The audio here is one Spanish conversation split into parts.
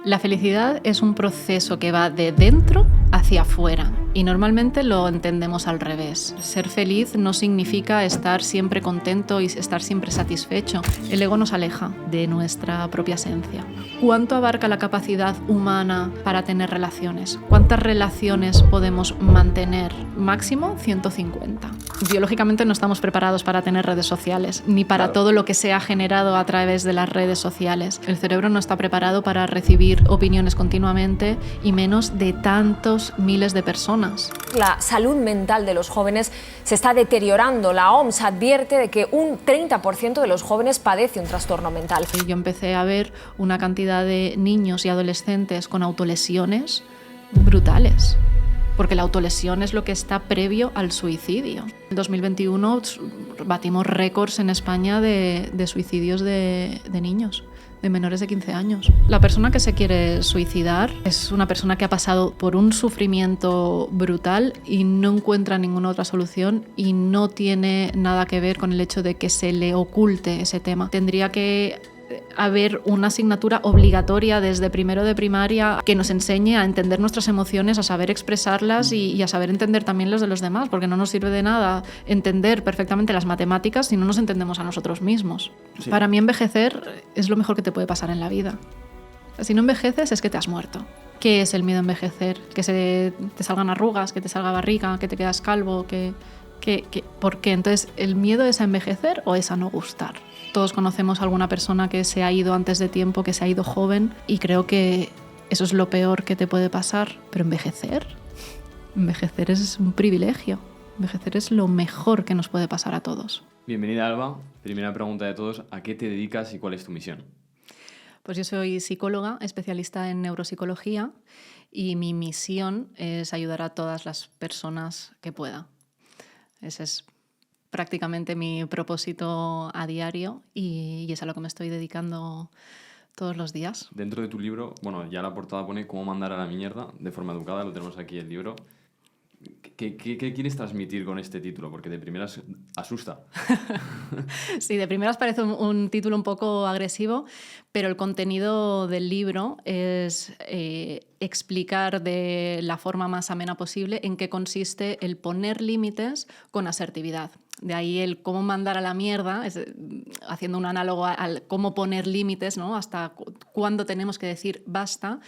La felicidad es un proceso que va de dentro hacia afuera y normalmente lo entendemos al revés. Ser feliz no significa estar siempre contento y estar siempre satisfecho. El ego nos aleja de nuestra propia esencia. ¿Cuánto abarca la capacidad humana para tener relaciones? ¿Cuántas relaciones podemos mantener? Máximo 150. Biológicamente no estamos preparados para tener redes sociales, ni para todo lo que se ha generado a través de las redes sociales. El cerebro no está preparado para recibir opiniones continuamente y menos de tantos miles de personas. La salud mental de los jóvenes se está deteriorando. La OMS advierte de que un 30% de los jóvenes padece un trastorno mental. Yo empecé a ver una cantidad de niños y adolescentes con autolesiones brutales. Porque la autolesión es lo que está previo al suicidio. En 2021 batimos récords en España de suicidios de niños, de menores de 15 años. La persona que se quiere suicidar es una persona que ha pasado por un sufrimiento brutal y no encuentra ninguna otra solución y no tiene nada que ver con el hecho de que se le oculte ese tema. Tendría que haber una asignatura obligatoria desde primero de primaria que nos enseñe a entender nuestras emociones, a saber expresarlas y a saber entender también las de los demás, porque no nos sirve de nada entender perfectamente las matemáticas si no nos entendemos a nosotros mismos. Sí. Para mí envejecer es lo mejor que te puede pasar en la vida. Si no envejeces es que te has muerto. ¿Qué es el miedo a envejecer? Que te salgan arrugas, que te salga barriga, que te quedas calvo, ¿por qué? Entonces, ¿el miedo es a envejecer o es a no gustar? Todos conocemos a alguna persona que se ha ido antes de tiempo, que se ha ido joven, y creo que eso es lo peor que te puede pasar. Pero envejecer es un privilegio. Envejecer es lo mejor que nos puede pasar a todos. Bienvenida, Alba. Primera pregunta de todos, ¿a qué te dedicas y cuál es tu misión? Pues yo soy psicóloga, especialista en neuropsicología, y mi misión es ayudar a todas las personas que pueda. Ese es prácticamente mi propósito a diario y es a lo que me estoy dedicando todos los días. Dentro de tu libro, bueno, ya la portada pone cómo mandar a la mierda de forma educada, lo tenemos aquí el libro. ¿Qué quieres transmitir con este título? Porque de primeras asusta. Sí, de primeras parece un título un poco agresivo, pero el contenido del libro es explicar de la forma más amena posible en qué consiste el poner límites con asertividad. De ahí el cómo mandar a la mierda, haciendo un análogo al cómo poner límites, ¿no? Hasta cuándo tenemos que decir basta,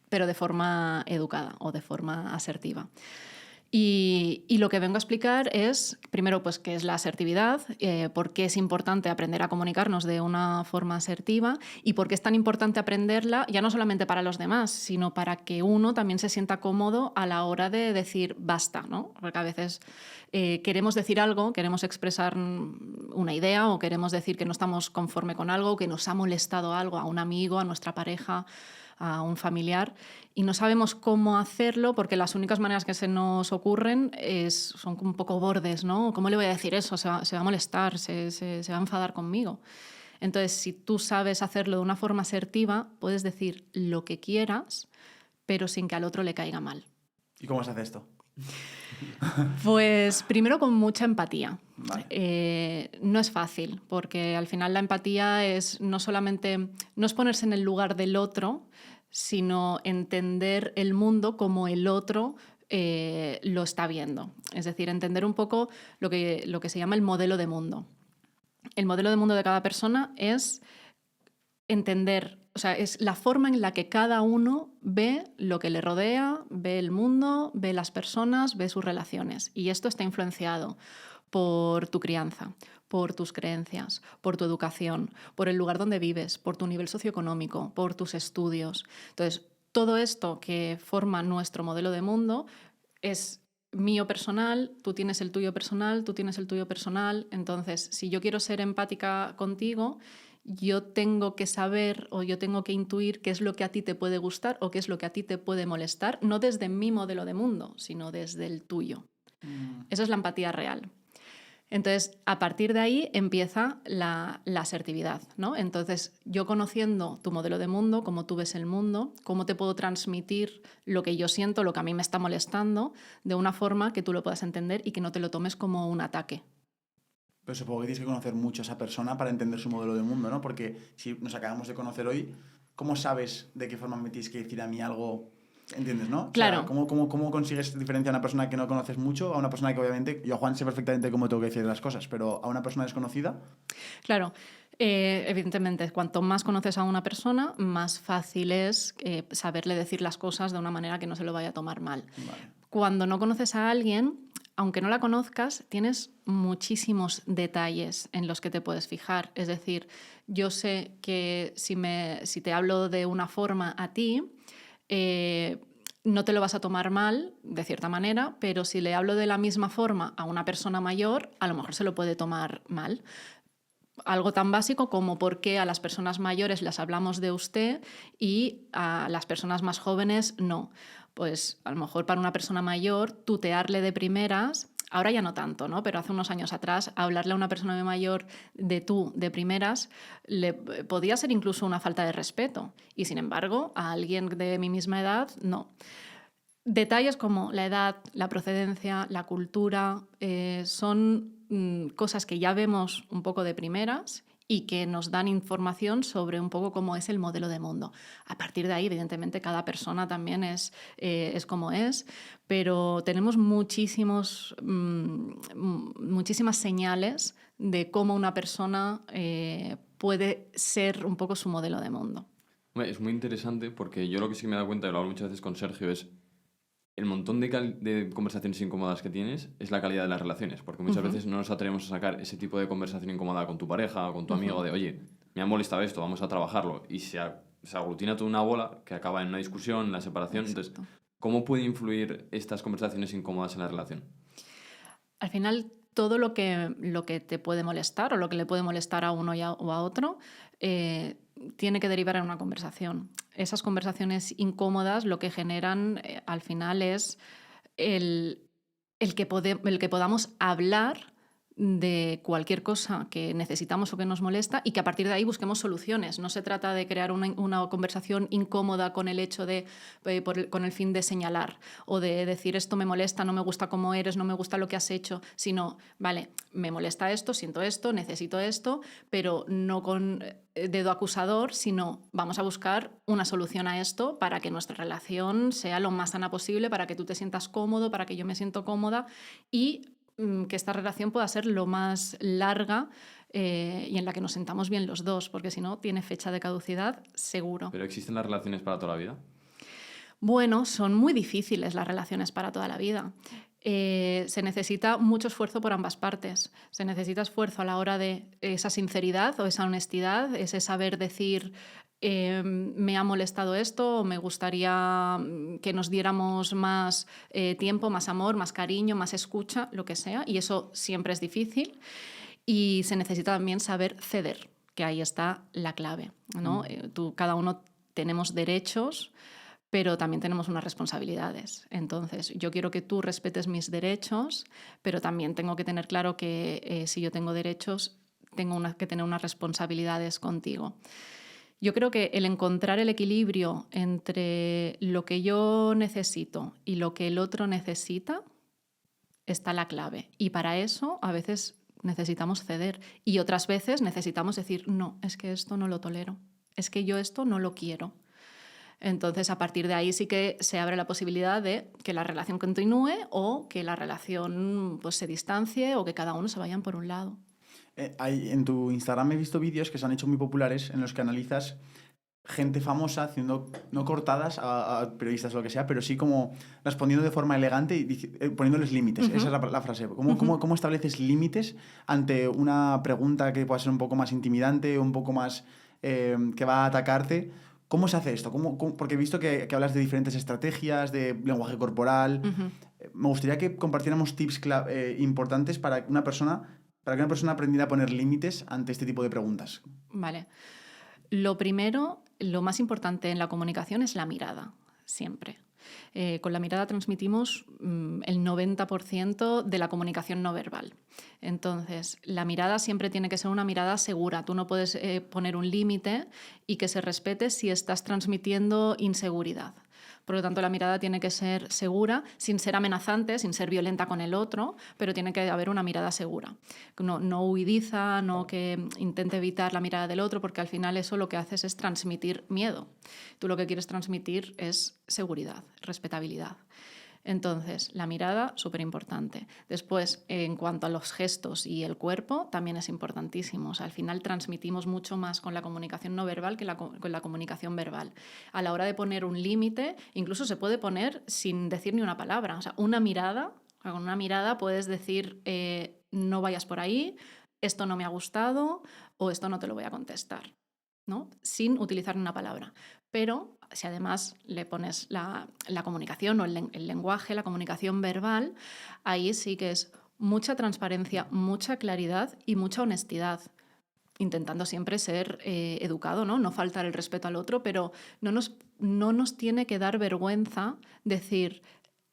pero de forma educada o de forma asertiva. Y lo que vengo a explicar es, primero, pues, qué es la asertividad, por qué es importante aprender a comunicarnos de una forma asertiva y por qué es tan importante aprenderla, ya no solamente para los demás, sino para que uno también se sienta cómodo a la hora de decir basta, ¿no? Porque a veces queremos decir algo, queremos expresar una idea o queremos decir que no estamos conforme con algo, que nos ha molestado algo a un amigo, a nuestra pareja, a un familiar, y no sabemos cómo hacerlo porque las únicas maneras que se nos ocurren son un poco bordes, ¿no? ¿Cómo le voy a decir eso? Se va a molestar, se va a enfadar conmigo. Entonces, si tú sabes hacerlo de una forma asertiva, puedes decir lo que quieras, pero sin que al otro le caiga mal. ¿Y cómo se hace esto? Pues primero con mucha empatía. Vale. No es fácil, porque al final la empatía no es ponerse en el lugar del otro, sino entender el mundo como el otro lo está viendo. Es decir, entender un poco lo que se llama el modelo de mundo. El modelo de mundo de cada persona es entender, o sea, es la forma en la que cada uno ve lo que le rodea, ve el mundo, ve las personas, ve sus relaciones. Y esto está influenciado por tu crianza, por tus creencias, por tu educación, por el lugar donde vives, por tu nivel socioeconómico, por tus estudios. Entonces, todo esto que forma nuestro modelo de mundo es mío personal, tú tienes el tuyo personal, tú tienes el tuyo personal. Entonces, si yo quiero ser empática contigo, yo tengo que saber o yo tengo que intuir qué es lo que a ti te puede gustar o qué es lo que a ti te puede molestar, no desde mi modelo de mundo, sino desde el tuyo. Esa es la empatía real. Entonces, a partir de ahí empieza la asertividad, ¿no? Entonces, yo conociendo tu modelo de mundo, cómo tú ves el mundo, cómo te puedo transmitir lo que yo siento, lo que a mí me está molestando, de una forma que tú lo puedas entender y que no te lo tomes como un ataque. Pero supongo que tienes que conocer mucho a esa persona para entender su modelo de mundo, ¿no? Porque si nos acabamos de conocer hoy, ¿cómo sabes de qué forma me tienes que decir a mí algo? ¿Entiendes, no? Claro. O sea, ¿cómo consigues diferenciar a una persona que no conoces mucho a una persona que obviamente... Yo a Juan sé perfectamente cómo tengo que decir las cosas, pero a una persona desconocida... Claro, evidentemente, cuanto más conoces a una persona, más fácil es saberle decir las cosas de una manera que no se lo vaya a tomar mal. Vale. Cuando no conoces a alguien, aunque no la conozcas, tienes muchísimos detalles en los que te puedes fijar. Es decir, yo sé que si te hablo de una forma a ti, no te lo vas a tomar mal, de cierta manera, pero si le hablo de la misma forma a una persona mayor, a lo mejor se lo puede tomar mal. Algo tan básico como por qué a las personas mayores las hablamos de usted y a las personas más jóvenes no. Pues a lo mejor para una persona mayor tutearle de primeras, ahora ya no tanto, ¿no? Pero hace unos años atrás hablarle a una persona mayor de tú de primeras podía ser incluso una falta de respeto y sin embargo a alguien de mi misma edad no. Detalles como la edad, la procedencia, la cultura, son cosas que ya vemos un poco de primeras y que nos dan información sobre un poco cómo es el modelo de mundo. A partir de ahí, evidentemente, cada persona también es como es, pero tenemos muchísimas señales de cómo una persona puede ser un poco su modelo de mundo. Es muy interesante porque yo lo que sí que me he dado cuenta, y lo hablo muchas veces con Sergio, es el montón de conversaciones incómodas que tienes es la calidad de las relaciones, porque muchas veces no nos atrevemos a sacar ese tipo de conversación incómoda con tu pareja o con tu amigo de, oye, me ha molestado esto, vamos a trabajarlo, y se aglutina toda una bola que acaba en una discusión, en la separación. Exacto. Entonces, ¿cómo puede influir estas conversaciones incómodas en la relación? Al final, todo lo que te puede molestar o lo que le puede molestar a uno o a otro tiene que derivar en una conversación. Esas conversaciones incómodas lo que generan al final es el que podamos hablar de cualquier cosa que necesitamos o que nos molesta y que a partir de ahí busquemos soluciones. No se trata de crear una conversación incómoda con el hecho de, con el fin de señalar o de decir esto me molesta, no me gusta cómo eres, no me gusta lo que has hecho, sino, vale, me molesta esto, siento esto, necesito esto, pero no con dedo acusador, sino vamos a buscar una solución a esto para que nuestra relación sea lo más sana posible, para que tú te sientas cómodo, para que yo me siento cómoda y que esta relación pueda ser lo más larga y en la que nos sentamos bien los dos, porque si no, tiene fecha de caducidad seguro. ¿Pero existen las relaciones para toda la vida? Bueno, son muy difíciles las relaciones para toda la vida. Se necesita mucho esfuerzo por ambas partes. Se necesita esfuerzo a la hora de esa sinceridad o esa honestidad, ese saber decir me ha molestado esto o me gustaría que nos diéramos más tiempo, más amor, más cariño, más escucha, lo que sea. Y eso siempre es difícil. Y se necesita también saber ceder, que ahí está la clave, ¿no? Cada uno tenemos derechos, pero también tenemos unas responsabilidades. Entonces, yo quiero que tú respetes mis derechos, pero también tengo que tener claro que si yo tengo derechos, tengo que tener unas responsabilidades contigo. Yo creo que el encontrar el equilibrio entre lo que yo necesito y lo que el otro necesita está la clave. Y para eso, a veces necesitamos ceder y otras veces necesitamos decir, no, es que esto no lo tolero, es que yo esto no lo quiero. Entonces, a partir de ahí sí que se abre la posibilidad de que la relación continúe o que la relación pues, se distancie o que cada uno se vayan por un lado. En tu Instagram he visto vídeos que se han hecho muy populares en los que analizas gente famosa haciendo, no cortadas a periodistas o lo que sea, pero sí como respondiendo de forma elegante y poniéndoles límites. Esa es la frase. ¿Cómo estableces límites ante una pregunta que pueda ser un poco más intimidante o un poco más que va a atacarte? ¿Cómo se hace esto? Porque he visto que hablas de diferentes estrategias, de lenguaje corporal. Me gustaría que compartiéramos tips importantes para que una persona aprendiera a poner límites ante este tipo de preguntas. Vale. Lo primero, lo más importante en la comunicación es la mirada, siempre. Con la mirada transmitimos el 90% de la comunicación no verbal. Entonces, la mirada siempre tiene que ser una mirada segura. Tú no puedes poner un límite y que se respete si estás transmitiendo inseguridad. Por lo tanto, la mirada tiene que ser segura, sin ser amenazante, sin ser violenta con el otro, pero tiene que haber una mirada segura. No huidiza, no que intente evitar la mirada del otro, porque al final eso lo que haces es transmitir miedo. Tú lo que quieres transmitir es seguridad, respetabilidad. Entonces, la mirada, súper importante. Después, en cuanto a los gestos y el cuerpo, también es importantísimo. O sea, al final transmitimos mucho más con la comunicación no verbal que con la comunicación verbal. A la hora de poner un límite, incluso se puede poner sin decir ni una palabra. O sea, una mirada, con una mirada puedes decir, no vayas por ahí, esto no me ha gustado o esto no te lo voy a contestar, ¿no? Sin utilizar ni una palabra. Pero si además le pones la comunicación o el lenguaje, la comunicación verbal, ahí sí que es mucha transparencia, mucha claridad y mucha honestidad, intentando siempre ser educado, ¿no? No faltar el respeto al otro, pero no nos tiene que dar vergüenza decir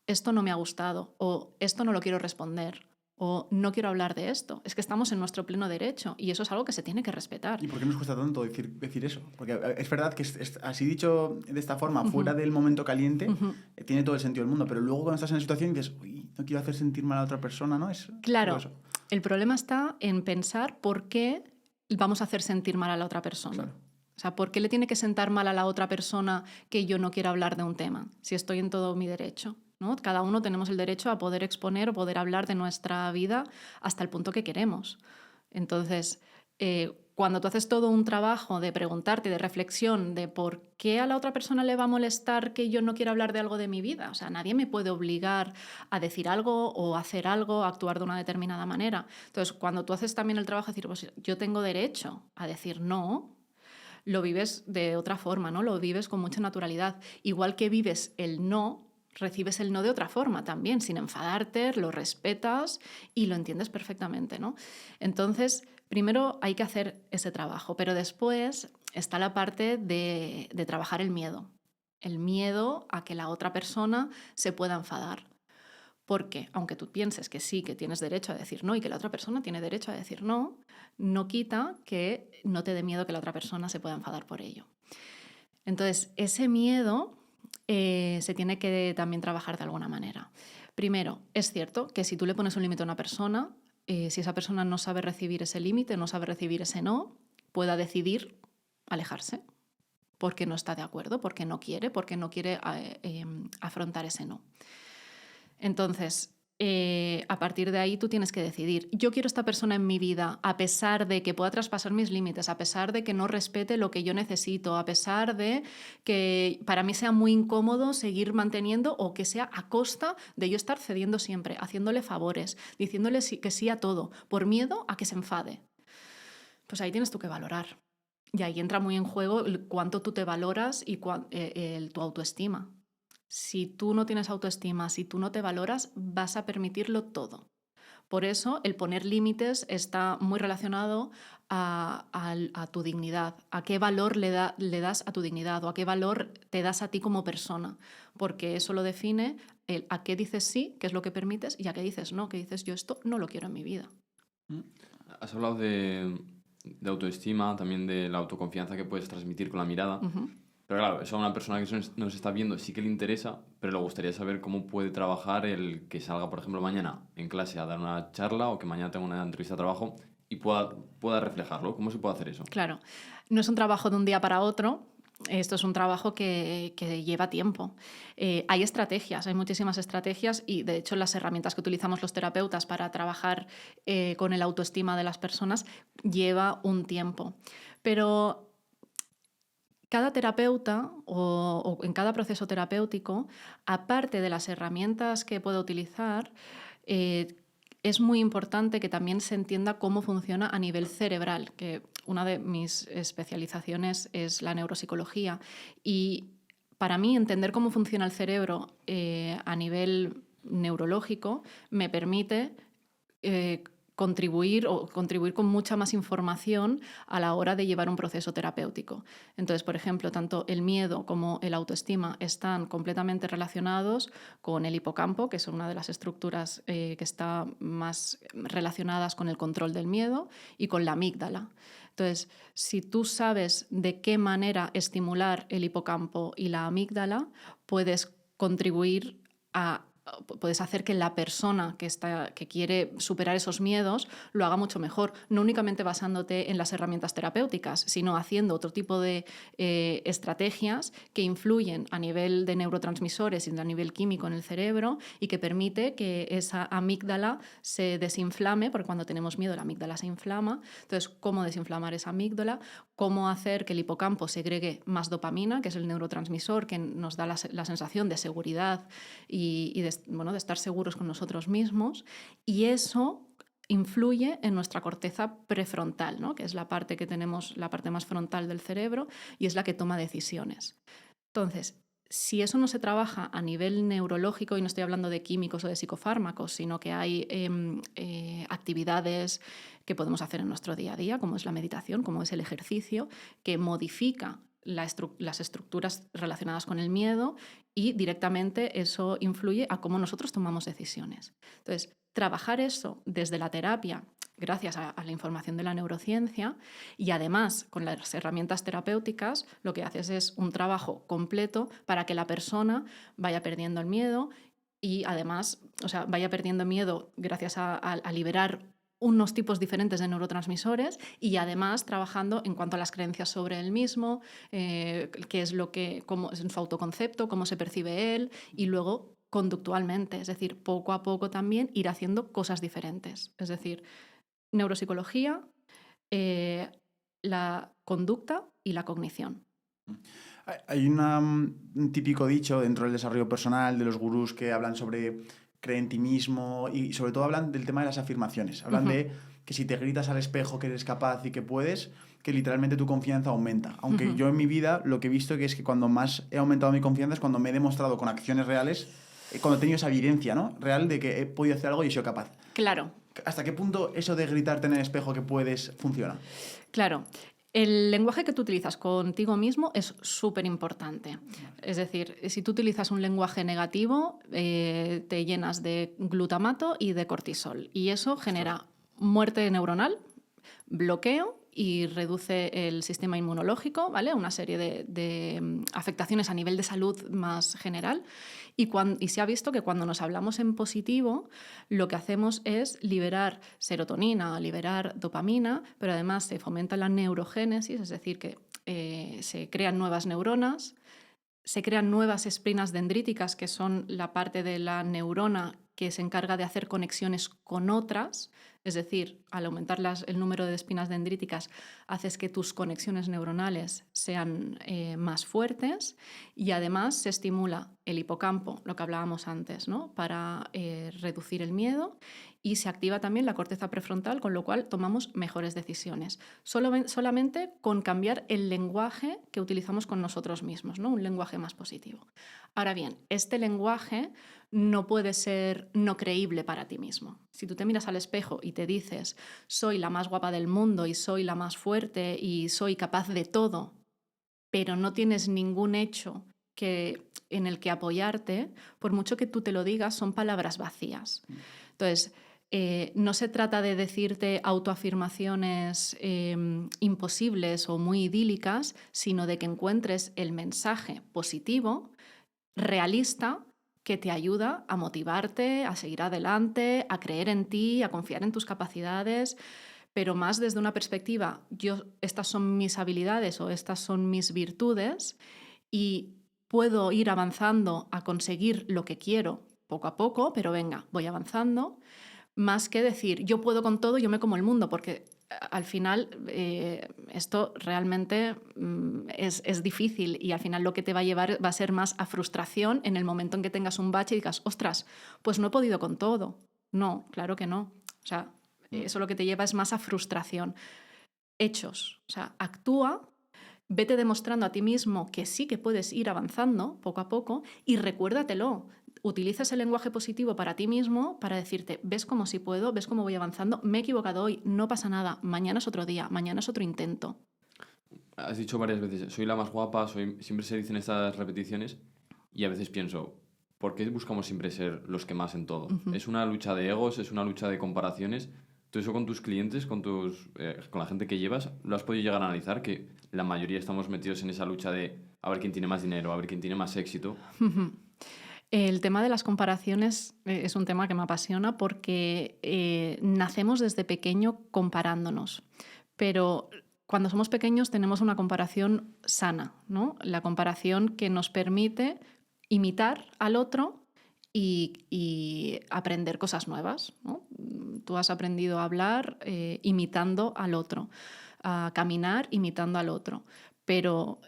esto no me ha gustado o esto no lo quiero responder o no quiero hablar de esto. Es que estamos en nuestro pleno derecho y eso es algo que se tiene que respetar. ¿Y por qué nos cuesta tanto decir eso? Porque es verdad que así dicho de esta forma, fuera del momento caliente, tiene todo el sentido del mundo, pero luego cuando estás en la situación dices, uy, no quiero hacer sentir mal a otra persona, ¿no? Claro, el problema está en pensar por qué vamos a hacer sentir mal a la otra persona. Claro. O sea, ¿por qué le tiene que sentar mal a la otra persona que yo no quiera hablar de un tema? Si estoy en todo mi derecho, ¿no? Cada uno tenemos el derecho a poder exponer o poder hablar de nuestra vida hasta el punto que queremos. Entonces, cuando tú haces todo un trabajo de preguntarte, de reflexión, de por qué a la otra persona le va a molestar que yo no quiera hablar de algo de mi vida. O sea, nadie me puede obligar a decir algo o a hacer algo, a actuar de una determinada manera. Entonces, cuando tú haces también el trabajo de decir, pues yo tengo derecho a decir no, lo vives de otra forma, ¿no? Lo vives con mucha naturalidad. Igual que vives el no, recibes el no de otra forma también, sin enfadarte, lo respetas y lo entiendes perfectamente, ¿no? Entonces, primero hay que hacer ese trabajo, pero después está la parte de trabajar el miedo a que la otra persona se pueda enfadar. Porque, aunque tú pienses que sí, que tienes derecho a decir no y que la otra persona tiene derecho a decir no, no quita que no te dé miedo que la otra persona se pueda enfadar por ello. Entonces, ese miedo se tiene que también trabajar de alguna manera. Primero, es cierto que si tú le pones un límite a una persona, si esa persona no sabe recibir ese límite, no sabe recibir ese no, pueda decidir alejarse porque no está de acuerdo, porque no quiere afrontar ese no. Entonces, a partir de ahí tú tienes que decidir, yo quiero esta persona en mi vida a pesar de que pueda traspasar mis límites, a pesar de que no respete lo que yo necesito, a pesar de que para mí sea muy incómodo seguir manteniendo o que sea a costa de yo estar cediendo siempre, haciéndole favores, diciéndole que sí a todo, por miedo a que se enfade. Pues ahí tienes tú que valorar. Y ahí entra muy en juego cuánto tú te valoras y tu autoestima. Si tú no tienes autoestima, si tú no te valoras, vas a permitirlo todo. Por eso el poner límites está muy relacionado a tu dignidad, a qué valor le das a tu dignidad o a qué valor te das a ti como persona, porque eso lo define a qué dices sí, qué es lo que permites, y a qué dices no, que dices yo esto no lo quiero en mi vida. Has hablado de autoestima, también de la autoconfianza que puedes transmitir con la mirada. Pero claro, eso a una persona que nos está viendo sí que le interesa, pero le gustaría saber cómo puede trabajar el que salga, por ejemplo, mañana en clase a dar una charla o que mañana tenga una entrevista de trabajo y pueda reflejarlo. ¿Cómo se puede hacer eso? Claro, no es un trabajo de un día para otro. Esto es un trabajo que lleva tiempo. Hay estrategias, hay muchísimas estrategias y, de hecho, las herramientas que utilizamos los terapeutas para trabajar con el autoestima de las personas lleva un tiempo. Pero cada terapeuta o en cada proceso terapéutico, aparte de las herramientas que pueda utilizar, es muy importante que también se entienda cómo funciona a nivel cerebral, que una de mis especializaciones es la neuropsicología. Y para mí entender cómo funciona el cerebro a nivel neurológico me permite contribuir con mucha más información a la hora de llevar un proceso terapéutico. Entonces, por ejemplo, tanto el miedo como el autoestima están completamente relacionados con el hipocampo, que es una de las estructuras que está más relacionadas con el control del miedo, y con la amígdala. Entonces, si tú sabes de qué manera estimular el hipocampo y la amígdala, puedes contribuir puedes hacer que la persona que quiere superar esos miedos lo haga mucho mejor, no únicamente basándote en las herramientas terapéuticas, sino haciendo otro tipo de estrategias que influyen a nivel de neurotransmisores y a nivel químico en el cerebro y que permite que esa amígdala se desinflame, porque cuando tenemos miedo la amígdala se inflama. Entonces, ¿cómo desinflamar esa amígdala? ¿Cómo hacer que el hipocampo segregue más dopamina, que es el neurotransmisor que nos da la sensación de seguridad y de estar seguros con nosotros mismos? Y eso influye en nuestra corteza prefrontal, ¿no? Que es la parte que tenemos, la parte más frontal del cerebro, y es la que toma decisiones. Entonces, si eso no se trabaja a nivel neurológico, y no estoy hablando de químicos o de psicofármacos, sino que hay actividades que podemos hacer en nuestro día a día, como es la meditación, como es el ejercicio, que modifica las estructuras relacionadas con el miedo, y directamente eso influye a cómo nosotros tomamos decisiones. Entonces, trabajar eso desde la terapia, gracias a la información de la neurociencia, y además con las herramientas terapéuticas, lo que haces es un trabajo completo para que la persona vaya perdiendo el miedo y además, vaya perdiendo miedo gracias a liberar unos tipos diferentes de neurotransmisores, y además trabajando en cuanto a las creencias sobre él mismo, qué es cómo es su autoconcepto, cómo se percibe él, y luego conductualmente, es decir, poco a poco también ir haciendo cosas diferentes. Es decir, neuropsicología, la conducta y la cognición. Hay un típico dicho dentro del desarrollo personal de los gurús que hablan sobre cree en ti mismo y sobre todo hablan del tema de las afirmaciones. Hablan de que si te gritas al espejo que eres capaz y que puedes, que literalmente tu confianza aumenta. Aunque yo en mi vida lo que he visto que es que cuando más he aumentado mi confianza es cuando me he demostrado con acciones reales, cuando he tenido esa evidencia, ¿no?, real de que he podido hacer algo y he sido capaz. Claro. ¿Hasta qué punto eso de gritarte en el espejo que puedes funciona? Claro. El lenguaje que tú utilizas contigo mismo es súper importante. Es decir, si tú utilizas un lenguaje negativo, te llenas de glutamato y de cortisol. Y eso genera muerte neuronal, bloqueo, y reduce el sistema inmunológico, ¿vale? Una serie de afectaciones a nivel de salud más general. Y se ha visto que cuando nos hablamos en positivo, lo que hacemos es liberar serotonina, liberar dopamina, pero además se fomenta la neurogénesis, es decir, que se crean nuevas neuronas, se crean nuevas espinas dendríticas, que son la parte de la neurona que se encarga de hacer conexiones con otras. Es decir, al aumentar el número de espinas dendríticas, haces que tus conexiones neuronales sean más fuertes, y además se estimula el hipocampo, lo que hablábamos antes, ¿no?, para reducir el miedo, y se activa también la corteza prefrontal, con lo cual tomamos mejores decisiones. Solamente con cambiar el lenguaje que utilizamos con nosotros mismos, ¿no?, un lenguaje más positivo. Ahora bien, este lenguaje no puede ser no creíble para ti mismo. Si tú te miras al espejo y te dices soy la más guapa del mundo y soy la más fuerte y soy capaz de todo, pero no tienes ningún hecho en el que apoyarte, por mucho que tú te lo digas, son palabras vacías. Entonces, no se trata de decirte autoafirmaciones imposibles o muy idílicas, sino de que encuentres el mensaje positivo, realista, que te ayuda a motivarte, a seguir adelante, a creer en ti, a confiar en tus capacidades, pero más desde una perspectiva, estas son mis habilidades o estas son mis virtudes, y puedo ir avanzando a conseguir lo que quiero poco a poco, pero venga, voy avanzando, más que decir yo puedo con todo, yo me como el mundo, porque al final esto realmente es difícil, y al final lo que te va a llevar va a ser más a frustración en el momento en que tengas un bache y digas, ostras, pues no he podido con todo. No, claro que no. O sea, eso lo que te lleva es más a frustración. Hechos. O sea, actúa, vete demostrando a ti mismo que sí que puedes ir avanzando poco a poco, y recuérdatelo. utilices el lenguaje positivo para ti mismo, para decirte, ves cómo sí puedo, ves cómo voy avanzando, me he equivocado hoy, no pasa nada, mañana es otro día, mañana es otro intento. Has dicho varias veces, soy la más guapa, siempre se dicen estas repeticiones y a veces pienso, ¿por qué buscamos siempre ser los que más en todo? Es una lucha de egos, es una lucha de comparaciones. ¿Tú eso con tus clientes, con la gente que llevas, lo has podido llegar a analizar? Que la mayoría estamos metidos en esa lucha de a ver quién tiene más dinero, a ver quién tiene más éxito. El tema de las comparaciones es un tema que me apasiona porque nacemos desde pequeño comparándonos, pero cuando somos pequeños tenemos una comparación sana, ¿no? La comparación que nos permite imitar al otro y aprender cosas nuevas, ¿no? Tú has aprendido a hablar imitando al otro, a caminar imitando al otro, pero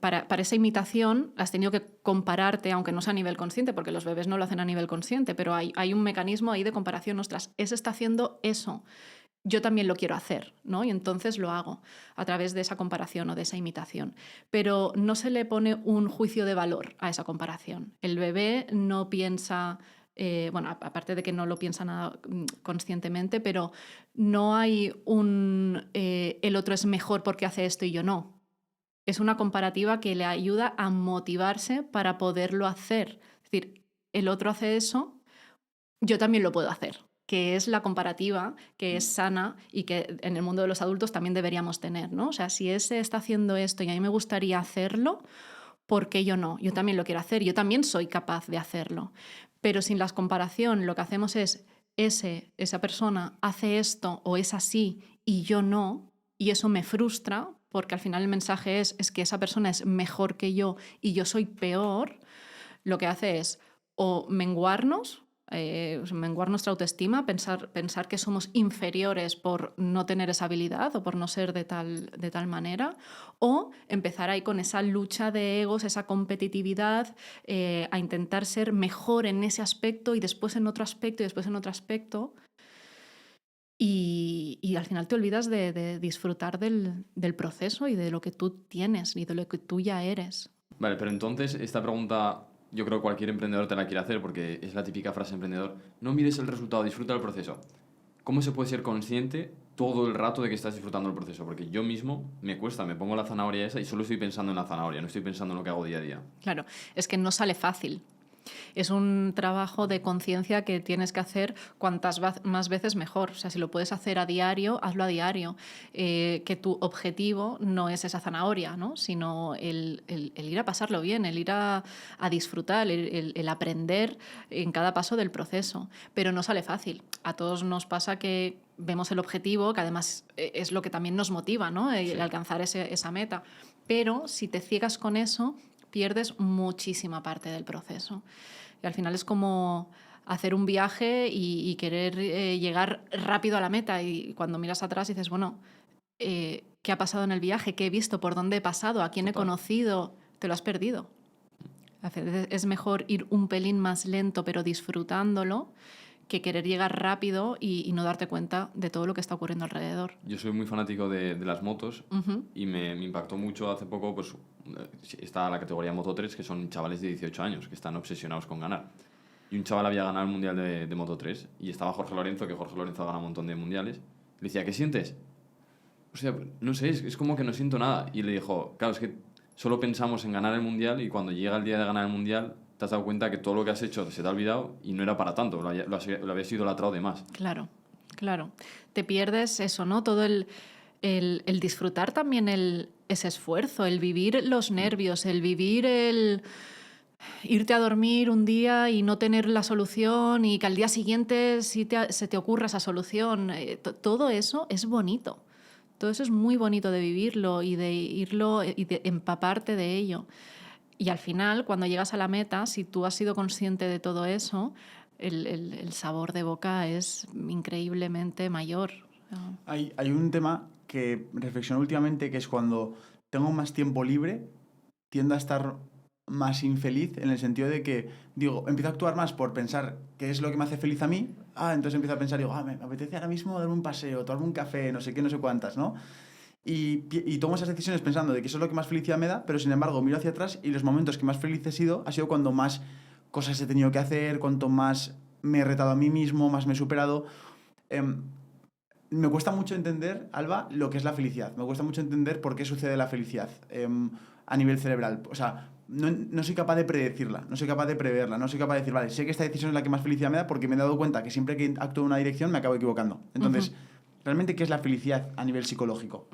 para esa imitación has tenido que compararte, aunque no sea a nivel consciente, porque los bebés no lo hacen a nivel consciente, pero hay un mecanismo ahí de comparación. Ostras, ese está haciendo eso, yo también lo quiero hacer, ¿no? Y entonces lo hago a través de esa comparación o de esa imitación. Pero no se le pone un juicio de valor a esa comparación. El bebé no piensa, bueno, aparte de que no lo piensa nada conscientemente, pero no hay el otro es mejor porque hace esto y yo no. Es una comparativa que le ayuda a motivarse para poderlo hacer. Es decir, el otro hace eso, yo también lo puedo hacer, que es la comparativa, que es sana y que en el mundo de los adultos también deberíamos tener, ¿no? O sea, si ese está haciendo esto y a mí me gustaría hacerlo, ¿por qué yo no? Yo también lo quiero hacer, yo también soy capaz de hacerlo. Pero sin la comparación lo que hacemos es, esa persona hace esto o es así y yo no, y eso me frustra porque al final el mensaje es que esa persona es mejor que yo y yo soy peor. Lo que hace es o menguarnos nuestra autoestima, pensar que somos inferiores por no tener esa habilidad o por no ser de tal manera, o empezar ahí con esa lucha de egos, esa competitividad, a intentar ser mejor en ese aspecto y después en otro aspecto y después en otro aspecto. Y al final te olvidas de disfrutar del proceso y de lo que tú tienes y de lo que tú ya eres. Vale, pero entonces esta pregunta yo creo que cualquier emprendedor te la quiere hacer porque es la típica frase emprendedor. No mires el resultado, disfruta del proceso. ¿Cómo se puede ser consciente todo el rato de que estás disfrutando del proceso? Porque yo mismo me cuesta, me pongo la zanahoria esa y solo estoy pensando en la zanahoria, no estoy pensando en lo que hago día a día. Claro, es que no sale fácil. Es un trabajo de conciencia que tienes que hacer cuantas más veces mejor. O sea, si lo puedes hacer a diario, hazlo a diario. Que tu objetivo no es esa zanahoria, ¿no? Sino el ir a pasarlo bien, el ir a disfrutar, el aprender en cada paso del proceso. Pero no sale fácil. A todos nos pasa que vemos el objetivo, que además es lo que también nos motiva, ¿no? El alcanzar esa meta. Pero si te ciegas con eso, pierdes muchísima parte del proceso. Y al final es como hacer un viaje y querer llegar rápido a la meta. Y cuando miras atrás dices, bueno, ¿qué ha pasado en el viaje? ¿Qué he visto? ¿Por dónde he pasado? ¿A quién he conocido? Te lo has perdido. Es mejor ir un pelín más lento, pero disfrutándolo, que querer llegar rápido y no darte cuenta de todo lo que está ocurriendo alrededor. Yo soy muy fanático de las motos y me impactó mucho hace poco, pues está la categoría Moto 3, que son chavales de 18 años que están obsesionados con ganar. Y un chaval había ganado el mundial de Moto 3 y estaba Jorge Lorenzo, que Jorge Lorenzo ha ganado un montón de mundiales. Le decía, ¿qué sientes? O sea, no sé, es como que no siento nada. Y le dijo, claro, es que solo pensamos en ganar el mundial y cuando llega el día de ganar el mundial te has dado cuenta que todo lo que has hecho se te ha olvidado y no era para tanto, lo habías idolatrado de más. Claro, claro. Te pierdes eso, ¿no? Todo el disfrutar también ese esfuerzo, el vivir los nervios, el vivir irte a dormir un día y no tener la solución y que al día siguiente se te ocurra esa solución. Todo eso es bonito. Todo eso es muy bonito de vivirlo y de irlo y de empaparte de ello. Y al final, cuando llegas a la meta, si tú has sido consciente de todo eso, el sabor de boca es increíblemente mayor. Hay un tema que reflexiono últimamente, que es cuando tengo más tiempo libre, tiendo a estar más infeliz, en el sentido de que, digo, empiezo a actuar más por pensar qué es lo que me hace feliz a mí. Entonces empiezo a pensar, digo, me apetece ahora mismo darme un paseo, tomarme un café, no sé qué, no sé cuántas, ¿no? y tomo esas decisiones pensando de que eso es lo que más felicidad me da, pero sin embargo miro hacia atrás y los momentos que más feliz he sido ha sido cuando más cosas he tenido que hacer, cuanto más me he retado a mí mismo, más me he superado. Me cuesta mucho entender, Alba, lo que es la felicidad. Me cuesta mucho entender por qué sucede la felicidad a nivel cerebral. O sea, no soy capaz de predecirla, no soy capaz de preverla, no soy capaz de decir, vale, sé que esta decisión es la que más felicidad me da porque me he dado cuenta que siempre que actúo en una dirección me acabo equivocando. Entonces, ¿realmente qué es la felicidad a nivel psicológico?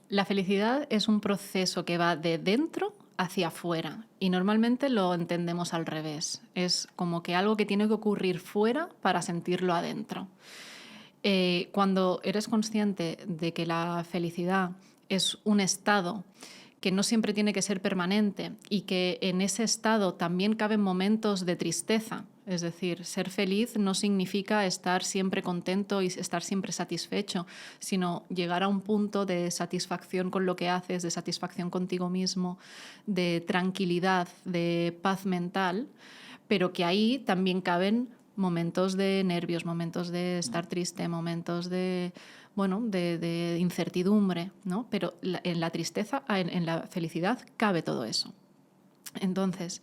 La felicidad es un proceso que va de dentro hacia afuera y normalmente lo entendemos al revés. Es como que algo que tiene que ocurrir fuera para sentirlo adentro. Cuando eres consciente de que la felicidad es un estado que no siempre tiene que ser permanente y que en ese estado también caben momentos de tristeza. Es decir, ser feliz no significa estar siempre contento y estar siempre satisfecho, sino llegar a un punto de satisfacción con lo que haces, de satisfacción contigo mismo, de tranquilidad, de paz mental, pero que ahí también caben momentos de nervios, momentos de estar triste, momentos de incertidumbre, ¿no? Pero en la tristeza, en la felicidad, cabe todo eso. Entonces,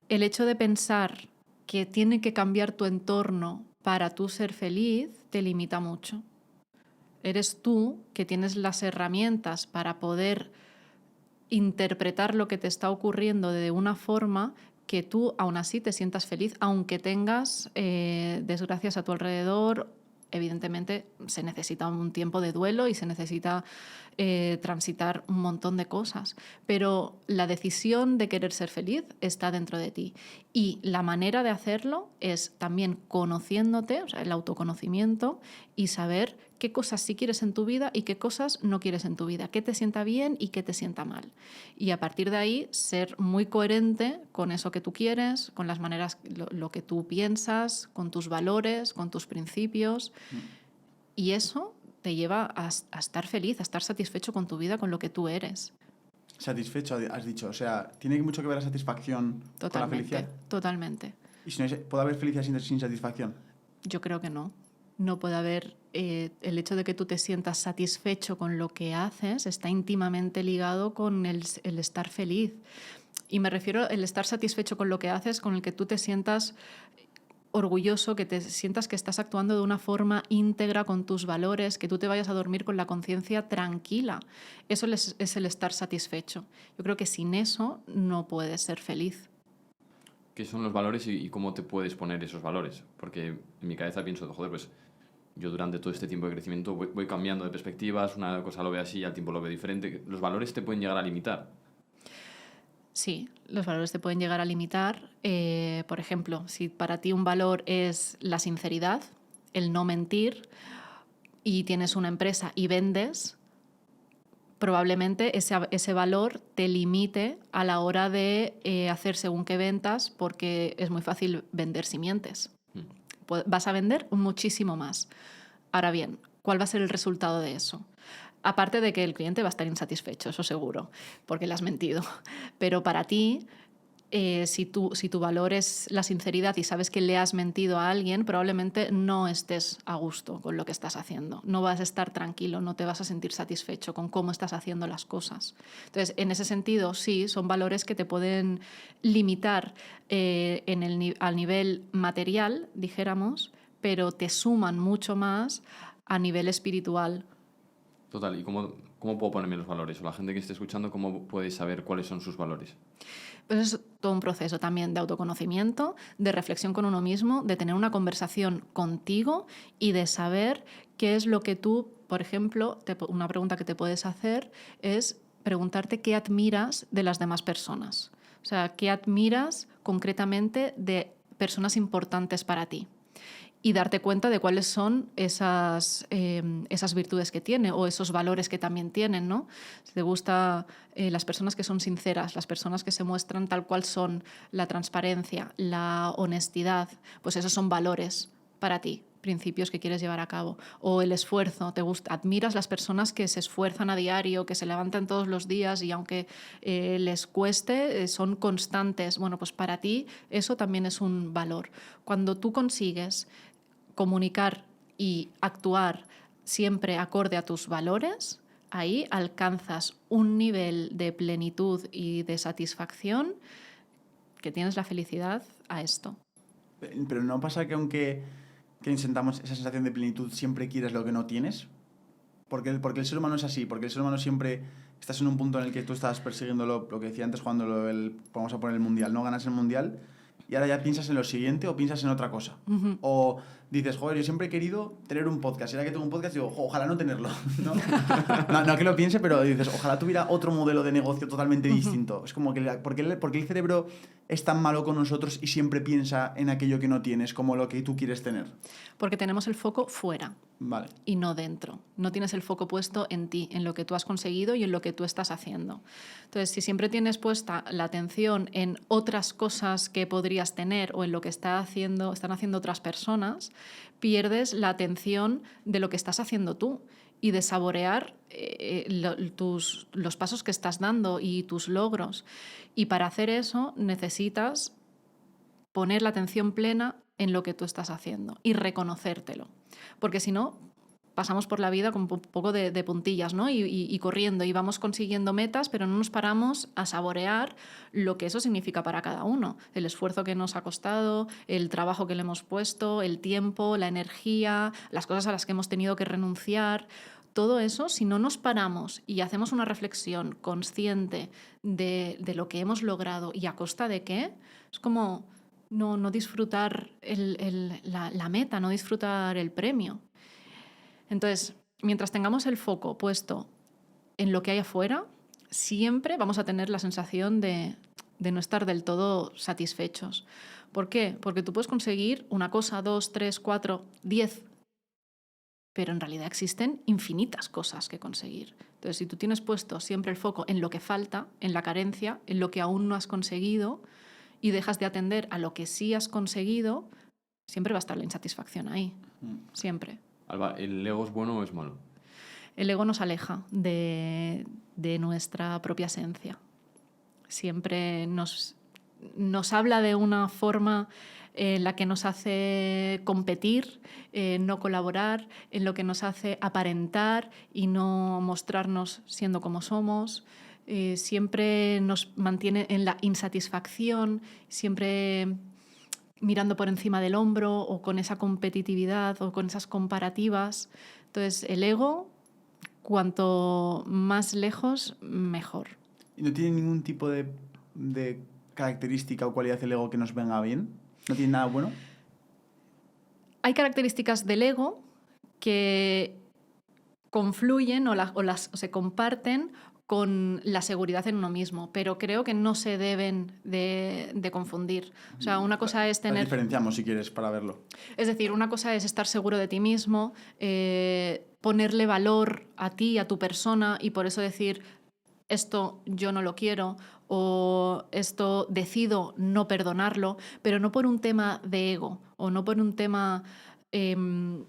el hecho de pensar que tiene que cambiar tu entorno para tú ser feliz te limita mucho. Eres tú que tienes las herramientas para poder interpretar lo que te está ocurriendo de una forma que tú aún así te sientas feliz, aunque tengas desgracias a tu alrededor. Evidentemente se necesita un tiempo de duelo y se necesita transitar un montón de cosas, pero la decisión de querer ser feliz está dentro de ti y la manera de hacerlo es también conociéndote, o sea, el autoconocimiento y saber qué cosas sí quieres en tu vida y qué cosas no quieres en tu vida, qué te sienta bien y qué te sienta mal. Y a partir de ahí ser muy coherente con eso que tú quieres, con las maneras, lo que tú piensas, con tus valores, con tus principios. Y eso te lleva a estar feliz, a estar satisfecho con tu vida, con lo que tú eres. Satisfecho, has dicho. O sea, ¿tiene mucho que ver la satisfacción con la felicidad? Totalmente. ¿Y si no puede haber felicidad sin satisfacción? Yo creo que no. No puede haber... el hecho de que tú te sientas satisfecho con lo que haces está íntimamente ligado con el estar feliz. Y me refiero al estar satisfecho con lo que haces, con el que tú te sientas orgulloso, que te sientas que estás actuando de una forma íntegra con tus valores, que tú te vayas a dormir con la conciencia tranquila. Eso es el estar satisfecho. Yo creo que sin eso no puedes ser feliz. ¿Qué son los valores y cómo te puedes poner esos valores? Porque en mi cabeza pienso, joder, pues yo durante todo este tiempo de crecimiento voy cambiando de perspectivas, una cosa lo veo así, al tiempo lo veo diferente. ¿Los valores te pueden llegar a limitar? Sí, los valores te pueden llegar a limitar. Por ejemplo, si para ti un valor es la sinceridad, el no mentir, y tienes una empresa y vendes, probablemente ese valor te limite a la hora de hacer según qué ventas, porque es muy fácil vender si mientes. Vas a vender muchísimo más. Ahora bien, ¿cuál va a ser el resultado de eso? Aparte de que el cliente va a estar insatisfecho, eso seguro, porque le has mentido. Pero para ti, si tu valor es la sinceridad y sabes que le has mentido a alguien, probablemente no estés a gusto con lo que estás haciendo. No vas a estar tranquilo, no te vas a sentir satisfecho con cómo estás haciendo las cosas. Entonces, en ese sentido, sí, son valores que te pueden limitar al nivel material, dijéramos, pero te suman mucho más a nivel espiritual. Total, ¿y cómo puedo ponerme los valores? O la gente que esté escuchando, ¿cómo puede saber cuáles son sus valores? Pues es todo un proceso también de autoconocimiento, de reflexión con uno mismo, de tener una conversación contigo y de saber qué es lo que tú, por ejemplo, una pregunta que te puedes hacer es preguntarte qué admiras de las demás personas. O sea, qué admiras concretamente de personas importantes para ti. Y darte cuenta de cuáles son esas virtudes que tiene o esos valores que también tienen, ¿no? Si te gusta las personas que son sinceras, las personas que se muestran tal cual son, la transparencia, la honestidad, pues esos son valores para ti, principios que quieres llevar a cabo. O el esfuerzo, admiras las personas que se esfuerzan a diario, que se levantan todos los días y aunque les cueste, son constantes. Bueno, pues para ti eso también es un valor. Cuando tú consigues comunicar y actuar siempre acorde a tus valores, ahí alcanzas un nivel de plenitud y de satisfacción que tienes la felicidad a esto. Pero ¿no pasa que aunque sentamos esa sensación de plenitud, siempre quieres lo que no tienes? Porque el ser humano es así, porque el ser humano siempre estás en un punto en el que tú estás persiguiendo lo que decía antes cuando vamos a poner el mundial, no ganas el mundial y ahora ya piensas en lo siguiente o piensas en otra cosa. Uh-huh. O dices, joder, yo siempre he querido tener un podcast y ahora que tengo un podcast digo, ojalá no tenerlo. No que lo piense, pero dices, ojalá tuviera otro modelo de negocio totalmente distinto. Es como que porque el cerebro es tan malo con nosotros y siempre piensa en aquello que no tienes como lo que tú quieres tener. Porque tenemos el foco fuera. Vale. Y no dentro. No tienes el foco puesto en ti, en lo que tú has conseguido y en lo que tú estás haciendo. Entonces, si siempre tienes puesta la atención en otras cosas que podrías tener o en lo que están haciendo otras personas, pierdes la atención de lo que estás haciendo tú y de saborear los pasos que estás dando y tus logros. Y para hacer eso necesitas poner la atención plena en lo que tú estás haciendo y reconocértelo. Porque si no, pasamos por la vida con un poco de puntillas, ¿no? Y corriendo y vamos consiguiendo metas, pero no nos paramos a saborear lo que eso significa para cada uno. El esfuerzo que nos ha costado, el trabajo que le hemos puesto, el tiempo, la energía, las cosas a las que hemos tenido que renunciar. Todo eso, si no nos paramos y hacemos una reflexión consciente de lo que hemos logrado y a costa de qué, es como no disfrutar la meta, no disfrutar el premio. Entonces, mientras tengamos el foco puesto en lo que hay afuera, siempre vamos a tener la sensación de no estar del todo satisfechos. ¿Por qué? Porque tú puedes conseguir una cosa, 2, 3, 4, 10, pero en realidad existen infinitas cosas que conseguir. Entonces, si tú tienes puesto siempre el foco en lo que falta, en la carencia, en lo que aún no has conseguido, y dejas de atender a lo que sí has conseguido, siempre va a estar la insatisfacción ahí. Siempre. Alba, ¿el ego es bueno o es malo? El ego nos aleja de nuestra propia esencia. Siempre nos habla de una forma en la que nos hace competir, no colaborar, en lo que nos hace aparentar y no mostrarnos siendo como somos. Siempre nos mantiene en la insatisfacción, siempre mirando por encima del hombro o con esa competitividad o con esas comparativas. Entonces, el ego, cuanto más lejos, mejor. ¿Y no tiene ningún tipo de característica o cualidad del ego que nos venga bien? ¿No tiene nada bueno? Hay características del ego que confluyen o se comparten con la seguridad en uno mismo, pero creo que no se deben de confundir. O sea, una cosa es tener... Las diferenciamos, si quieres, para verlo. Es decir, una cosa es estar seguro de ti mismo, ponerle valor a ti, a tu persona, y por eso decir, esto yo no lo quiero, o esto decido no perdonarlo, pero no por un tema de ego, o no por un tema de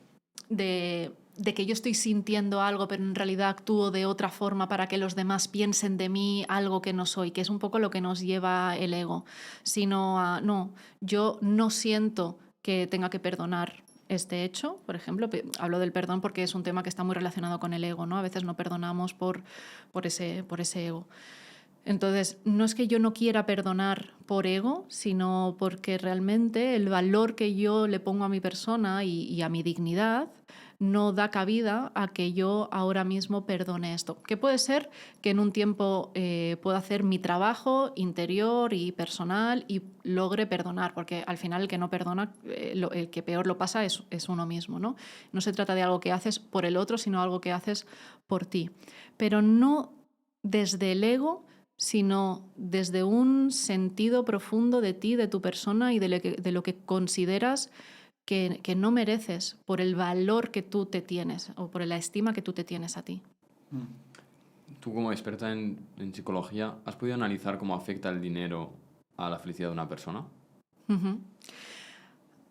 que yo estoy sintiendo algo, pero en realidad actúo de otra forma para que los demás piensen de mí algo que no soy, que es un poco lo que nos lleva el ego, sino a, no, yo no siento que tenga que perdonar este hecho, por ejemplo. Hablo del perdón porque es un tema que está muy relacionado con el ego, ¿no? A veces no perdonamos por ese ego. Entonces, no es que yo no quiera perdonar por ego, sino porque realmente el valor que yo le pongo a mi persona y a mi dignidad no da cabida a que yo ahora mismo perdone esto. Que puede ser que en un tiempo pueda hacer mi trabajo interior y personal y logre perdonar, porque al final el que no perdona, el que peor lo pasa es uno mismo, ¿no? No se trata de algo que haces por el otro, sino algo que haces por ti. Pero no desde el ego, sino desde un sentido profundo de ti, de tu persona y de lo que consideras que no mereces por el valor que tú te tienes o por la estima que tú te tienes a ti. Tú, como experta en psicología, ¿has podido analizar cómo afecta el dinero a la felicidad de una persona? Uh-huh.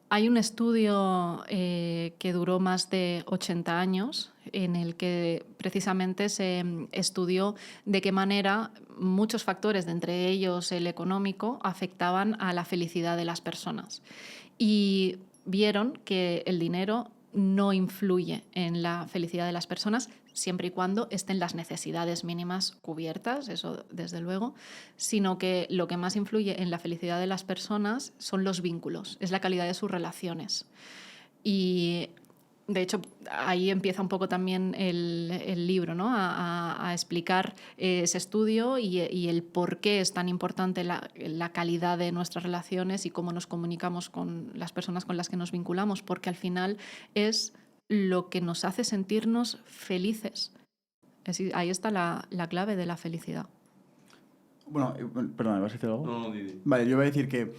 Hay un estudio que duró más de 80 años en el que precisamente se estudió de qué manera muchos factores, de entre ellos el económico, afectaban a la felicidad de las personas. Y vieron que el dinero no influye en la felicidad de las personas, siempre y cuando estén las necesidades mínimas cubiertas, eso desde luego, sino que lo que más influye en la felicidad de las personas son los vínculos, es la calidad de sus relaciones. Y de hecho, ahí empieza un poco también el libro, ¿no? a explicar ese estudio y el por qué es tan importante la calidad de nuestras relaciones y cómo nos comunicamos con las personas con las que nos vinculamos, porque al final es lo que nos hace sentirnos felices. Ahí está la clave de la felicidad. Bueno, perdón, ¿vas a decir algo? No, Didi. Vale, yo voy a decir que,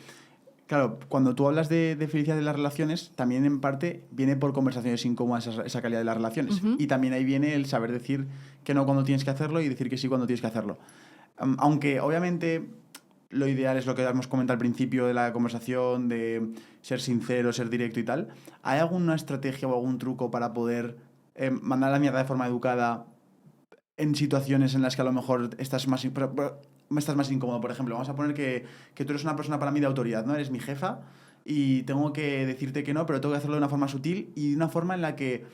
claro, cuando tú hablas de felicidad de las relaciones, también en parte viene por conversaciones incómodas esa calidad de las relaciones. Y también ahí viene el saber decir que no cuando tienes que hacerlo y decir que sí cuando tienes que hacerlo. Aunque obviamente lo ideal es lo que hemos comentado al principio de la conversación, de ser sincero, ser directo y tal. ¿Hay alguna estrategia o algún truco para poder mandar la mierda de forma educada en situaciones en las que a lo mejor estás más incómodo? Por ejemplo, vamos a poner que tú eres una persona para mí de autoridad, ¿no? Eres mi jefa y tengo que decirte que no, pero tengo que hacerlo de una forma sutil y de una forma en la que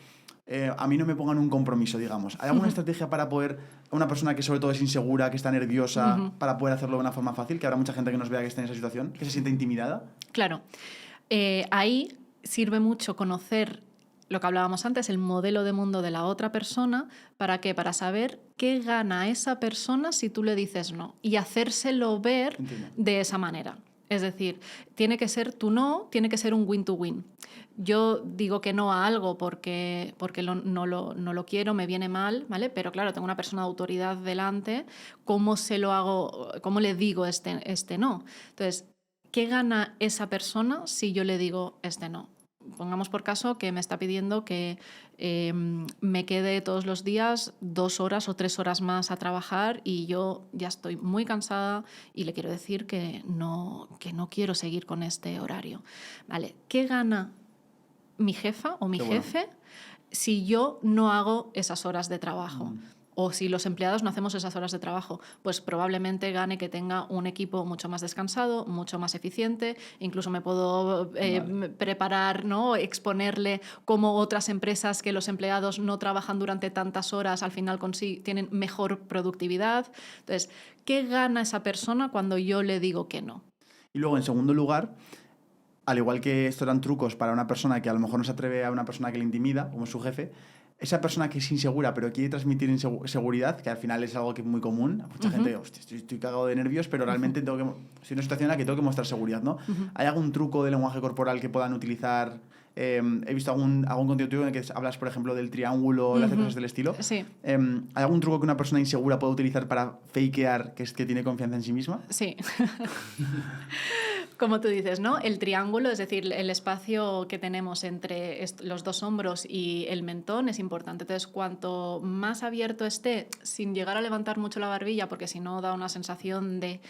a mí no me pongan un compromiso, digamos. ¿Hay alguna estrategia para poder, una persona que sobre todo es insegura, que está nerviosa, para poder hacerlo de una forma fácil? Que habrá mucha gente que nos vea que está en esa situación, que se siente intimidada. Claro. Ahí sirve mucho conocer lo que hablábamos antes, el modelo de mundo de la otra persona. ¿Para qué? Para saber qué gana esa persona si tú le dices no y hacérselo ver Entiendo. de esa manera. Es decir, tiene que ser tu no, tiene que ser un win-to-win. Yo digo que no a algo porque no lo quiero, me viene mal, ¿vale? Pero claro, tengo una persona de autoridad delante, ¿cómo se lo hago? ¿Cómo le digo este no? Entonces, ¿qué gana esa persona si yo le digo este no? Pongamos por caso que me está pidiendo que me quede todos los días 2 horas o 3 horas más a trabajar y yo ya estoy muy cansada y le quiero decir que no quiero seguir con este horario. Vale, ¿qué gana mi jefa o mi jefe si yo no hago esas horas de trabajo? O si los empleados no hacemos esas horas de trabajo, pues probablemente gane que tenga un equipo mucho más descansado, mucho más eficiente. Incluso me puedo preparar, ¿no? Exponerle cómo otras empresas que los empleados no trabajan durante tantas horas al final tienen mejor productividad. Entonces, ¿qué gana esa persona cuando yo le digo que no? Y luego, en segundo lugar, al igual que esto eran trucos para una persona que a lo mejor no se atreve a una persona que le intimida, como es su jefe, esa persona que es insegura pero quiere transmitir seguridad, que al final es algo que es muy común, mucha gente, hostia, estoy cagado de nervios, pero realmente estoy en una situación en la que tengo que mostrar seguridad, ¿no? ¿Hay algún truco de lenguaje corporal que puedan utilizar? He visto algún contenido tuyo en el que hablas, por ejemplo, del triángulo, de hacer cosas del estilo. Sí. ¿Hay algún truco que una persona insegura pueda utilizar para fakear que tiene confianza en sí misma? Sí. Como tú dices, ¿no? El triángulo, es decir, el espacio que tenemos entre los 2 hombros y el mentón es importante. Entonces, cuanto más abierto esté, sin llegar a levantar mucho la barbilla, porque si no da una sensación de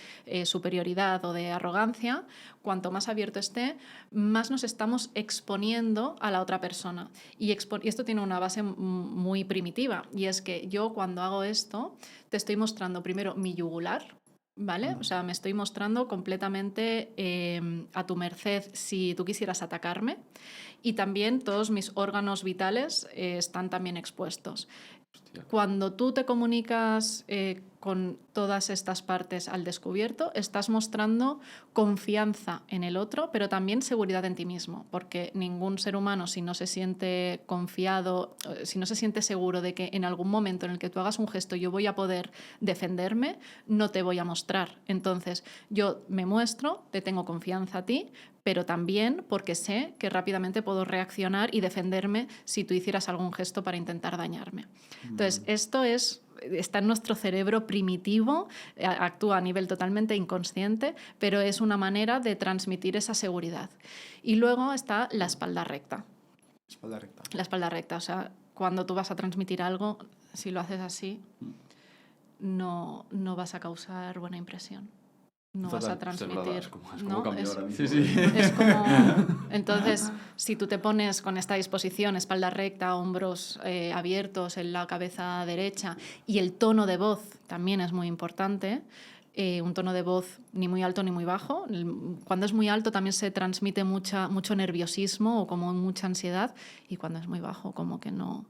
superioridad o de arrogancia, cuanto más abierto esté, más nos estamos exponiendo a la otra persona. Y esto tiene una base muy primitiva, y es que yo cuando hago esto, te estoy mostrando primero mi yugular, ¿vale? O sea, me estoy mostrando completamente a tu merced si tú quisieras atacarme, y también todos mis órganos vitales están también expuestos. Cuando tú te comunicas con todas estas partes al descubierto, estás mostrando confianza en el otro, pero también seguridad en ti mismo, porque ningún ser humano, si no se siente confiado, si no se siente seguro de que en algún momento en el que tú hagas un gesto yo voy a poder defenderme, no te voy a mostrar. Entonces, yo me muestro, te tengo confianza a ti, pero también porque sé que rápidamente puedo reaccionar y defenderme si tú hicieras algún gesto para intentar dañarme. Entonces, esto está en nuestro cerebro primitivo, actúa a nivel totalmente inconsciente, pero es una manera de transmitir esa seguridad. Y luego está la espalda recta. Espalda recta. La espalda recta, o sea, cuando tú vas a transmitir algo, si lo haces así, no vas a causar buena impresión. No vas a transmitir. Es como cambió ahora mismo. Sí. Es como... Entonces, si tú te pones con esta disposición, espalda recta, hombros abiertos en la cabeza derecha, y el tono de voz también es muy importante, un tono de voz ni muy alto ni muy bajo. Cuando es muy alto también se transmite mucho nerviosismo o como mucha ansiedad, y cuando es muy bajo como que no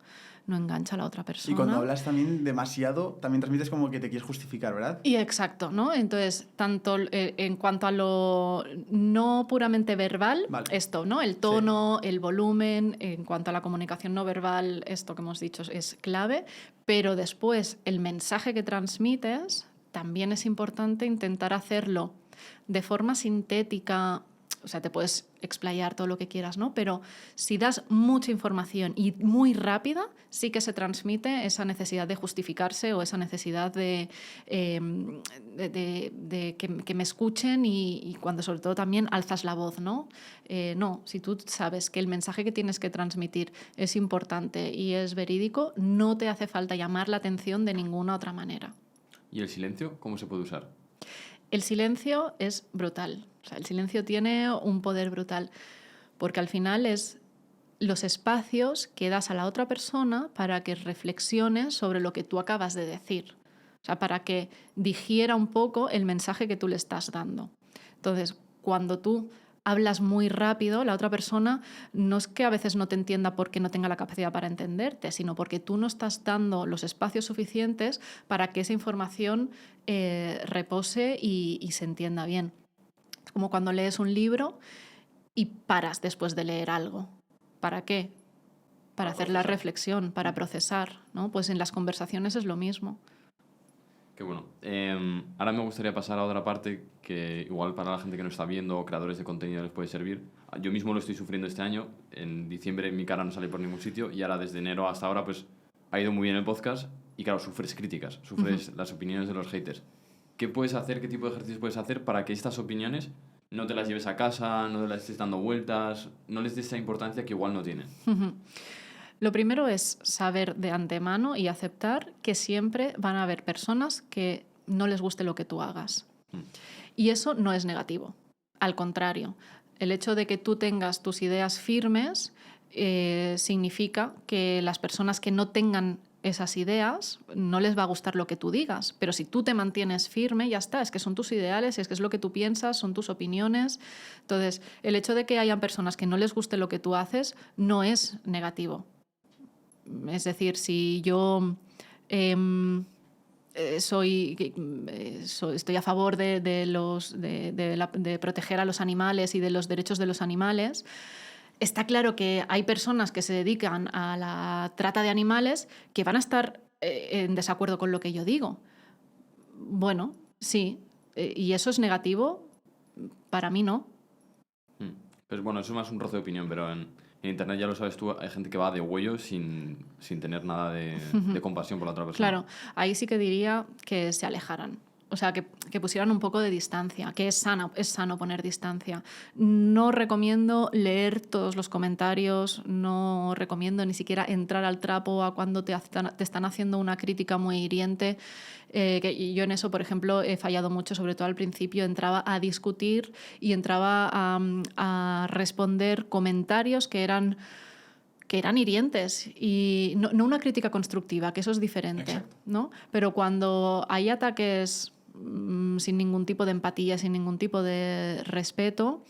engancha a la otra persona. Y cuando hablas también demasiado, también transmites como que te quieres justificar, ¿verdad? Y exacto, ¿no? Entonces, tanto en cuanto a lo no puramente verbal, Vale. esto, ¿no? El tono, el volumen, en cuanto a la comunicación no verbal, esto que hemos dicho es clave, pero después el mensaje que transmites también es importante intentar hacerlo de forma sintética. O sea, te puedes explayar todo lo que quieras, ¿no? Pero si das mucha información y muy rápida, sí que se transmite esa necesidad de justificarse o esa necesidad de que me escuchen y cuando sobre todo también alzas la voz, ¿no? No, si tú sabes que el mensaje que tienes que transmitir es importante y es verídico, no te hace falta llamar la atención de ninguna otra manera. ¿Y el silencio cómo se puede usar? El silencio es brutal. O sea, el silencio tiene un poder brutal, porque al final es los espacios que das a la otra persona para que reflexione sobre lo que tú acabas de decir. O sea, para que digiera un poco el mensaje que tú le estás dando. Entonces, cuando tú hablas muy rápido, la otra persona no es que a veces no te entienda porque no tenga la capacidad para entenderte, sino porque tú no estás dando los espacios suficientes para que esa información repose y se entienda bien. Es como cuando lees un libro y paras después de leer algo. ¿Para qué? Para hacer la reflexión, para procesar, ¿no? Pues en las conversaciones es lo mismo. Qué bueno. Ahora me gustaría pasar a otra parte que igual para la gente que no está viendo o creadores de contenido les puede servir. Yo mismo lo estoy sufriendo este año. En diciembre mi cara no sale por ningún sitio y ahora desde enero hasta ahora pues ha ido muy bien el podcast y claro, sufres críticas, sufres las opiniones de los haters. ¿Qué puedes hacer, qué tipo de ejercicios puedes hacer para que estas opiniones no te las lleves a casa, no te las estés dando vueltas, no les des esa importancia que igual no tienen? Lo primero es saber de antemano y aceptar que siempre van a haber personas que no les guste lo que tú hagas. Y eso no es negativo. Al contrario, el hecho de que tú tengas tus ideas firmes significa que las personas que no tengan esas ideas no les va a gustar lo que tú digas. Pero si tú te mantienes firme, ya está. Es que son tus ideales, es que es lo que tú piensas, son tus opiniones. Entonces, el hecho de que hayan personas que no les guste lo que tú haces no es negativo. Es decir, si yo estoy a favor de proteger a los animales y de los derechos de los animales, está claro que hay personas que se dedican a la trata de animales que van a estar en desacuerdo con lo que yo digo. Bueno, sí. ¿Y eso es negativo? Para mí no. Pues bueno, eso es más un roce de opinión, pero en internet, ya lo sabes tú, hay gente que va de huello sin tener nada de compasión por la otra persona. Claro, ahí sí que diría que se alejaran. O sea, que pusieran un poco de distancia, que es sano poner distancia. No recomiendo leer todos los comentarios, no recomiendo ni siquiera entrar al trapo a cuando te están haciendo una crítica muy hiriente. Que yo en eso, por ejemplo, he fallado mucho, sobre todo al principio. Entraba a discutir y entraba a responder comentarios que eran hirientes y no una crítica constructiva, que eso es diferente, ¿no? Pero cuando hay ataques sin ningún tipo de empatía, sin ningún tipo de respeto,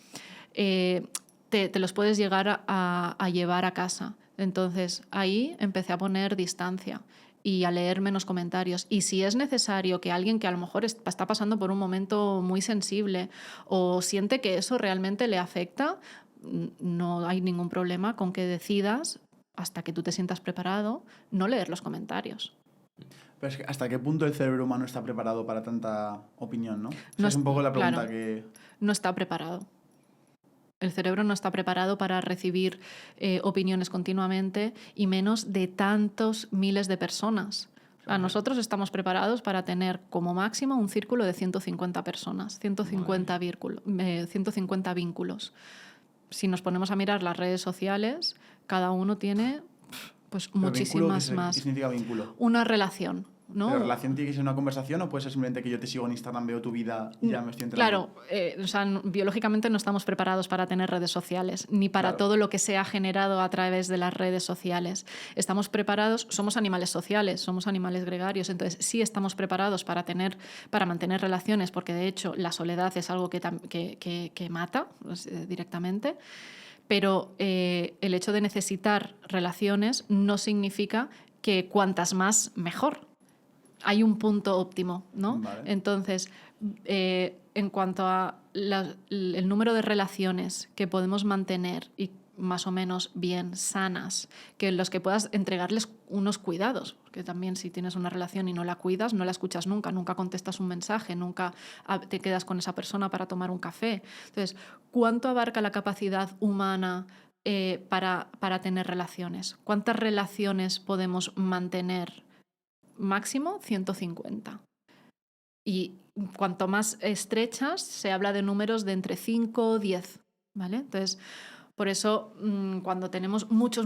te los puedes llegar a llevar a casa. Entonces ahí empecé a poner distancia y a leer menos comentarios. Y si es necesario que alguien que a lo mejor está pasando por un momento muy sensible o siente que eso realmente le afecta, no hay ningún problema con que decidas, hasta que tú te sientas preparado, no leer los comentarios. Pero es que ¿hasta qué punto el cerebro humano está preparado para tanta opinión, no? No es un poco la pregunta claro, que... No está preparado. El cerebro no está preparado para recibir opiniones continuamente y menos de tantos miles de personas. Nosotros estamos preparados para tener como máximo un círculo de 150 personas, 150 vínculos. Si nos ponemos a mirar las redes sociales, cada uno tiene pues muchísimas más. ¿Qué significa vínculo? Una relación. ¿no? ¿La relación tiene que ser una conversación o puede ser simplemente que yo te sigo en Instagram, veo tu vida y ya me estoy enterando? Claro, o sea, biológicamente no estamos preparados para tener redes sociales, ni para Claro. todo lo que se ha generado a través de las redes sociales. Estamos preparados, somos animales sociales, somos animales gregarios, entonces sí estamos preparados para mantener relaciones, porque de hecho la soledad es algo que mata directamente. Pero el hecho de necesitar relaciones no significa que cuantas más, mejor. Hay un punto óptimo, ¿no? Vale. Entonces, en cuanto a el número de relaciones que podemos mantener y más o menos bien sanas, que en los que puedas entregarles unos cuidados, porque también si tienes una relación y no la cuidas, no la escuchas nunca, nunca contestas un mensaje, nunca te quedas con esa persona para tomar un café. Entonces, ¿cuánto abarca la capacidad humana para tener relaciones? ¿Cuántas relaciones podemos mantener? Máximo 150. Y cuanto más estrechas, se habla de números de entre 5 o 10, ¿vale? Entonces, por eso, cuando tenemos muchos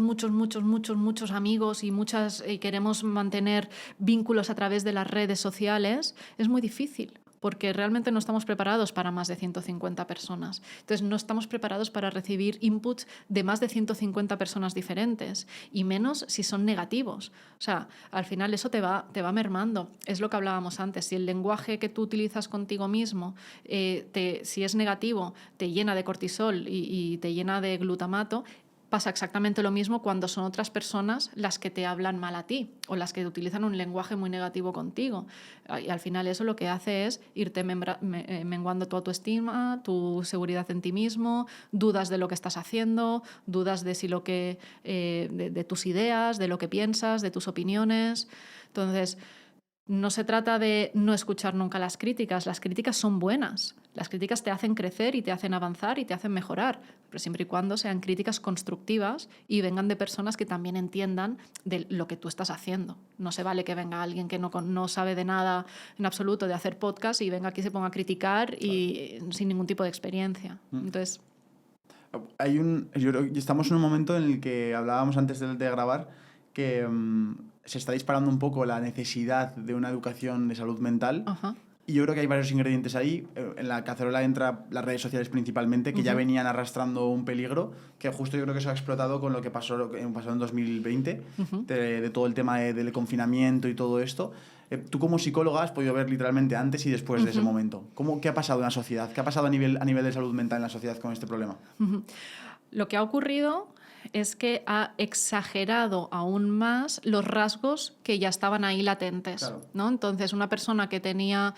amigos y queremos mantener vínculos a través de las redes sociales, es muy difícil, porque realmente no estamos preparados para más de 150 personas. Entonces, no estamos preparados para recibir inputs de más de 150 personas diferentes, y menos si son negativos. O sea, al final eso te va mermando. Es lo que hablábamos antes. Si el lenguaje que tú utilizas contigo mismo, si es negativo, te llena de cortisol y te llena de glutamato, pasa exactamente lo mismo cuando son otras personas las que te hablan mal a ti o las que utilizan un lenguaje muy negativo contigo. Y al final eso lo que hace es irte menguando tu autoestima, tu seguridad en ti mismo, dudas de lo que estás haciendo, dudas de de tus ideas, de lo que piensas, de tus opiniones. Entonces, no se trata de no escuchar nunca las críticas son buenas. Las críticas te hacen crecer y te hacen avanzar y te hacen mejorar, pero siempre y cuando sean críticas constructivas y vengan de personas que también entiendan de lo que tú estás haciendo. No se vale que venga alguien que no sabe de nada en absoluto de hacer podcast y venga aquí y se ponga a criticar y sin ningún tipo de experiencia. Entonces, yo creo que estamos en un momento en el que hablábamos antes de grabar que se está disparando un poco la necesidad de una educación de salud mental. ajá. Y yo creo que hay varios ingredientes ahí. En la cacerola entra las redes sociales principalmente, que ya venían arrastrando un peligro, que justo yo creo que eso ha explotado con lo que pasó en 2020, de todo el tema del confinamiento y todo esto. Tú como psicóloga has podido ver literalmente antes y después de ese momento. ¿Qué ha pasado en la sociedad? ¿Qué ha pasado a nivel de salud mental en la sociedad con este problema? Lo que ha ocurrido es que ha exagerado aún más los rasgos que ya estaban ahí latentes, Claro. ¿no? Entonces, una persona que tenía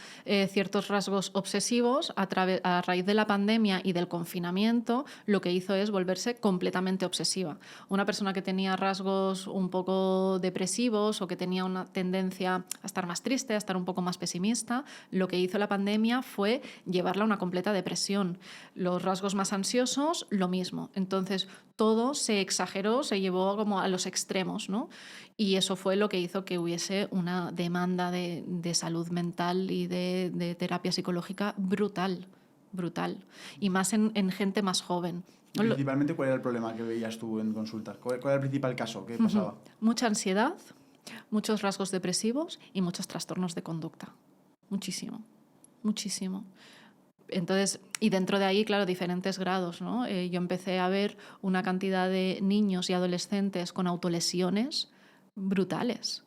ciertos rasgos obsesivos a raíz de la pandemia y del confinamiento, lo que hizo es volverse completamente obsesiva. Una persona que tenía rasgos un poco depresivos o que tenía una tendencia a estar más triste, a estar un poco más pesimista, lo que hizo la pandemia fue llevarla a una completa depresión. Los rasgos más ansiosos, lo mismo. Entonces, todo se exageró, se llevó como a los extremos, ¿no? Y eso fue lo que hizo que hubiese una demanda de salud mental y de terapia psicológica brutal. Y más en gente más joven. Y principalmente, ¿cuál era el problema que veías tú en consulta? ¿Cuál era el principal caso que pasaba? Mucha ansiedad, muchos rasgos depresivos y muchos trastornos de conducta. Muchísimo. Entonces, y dentro de ahí, claro, diferentes grados, ¿no? Yo empecé a ver una cantidad de niños y adolescentes con autolesiones brutales,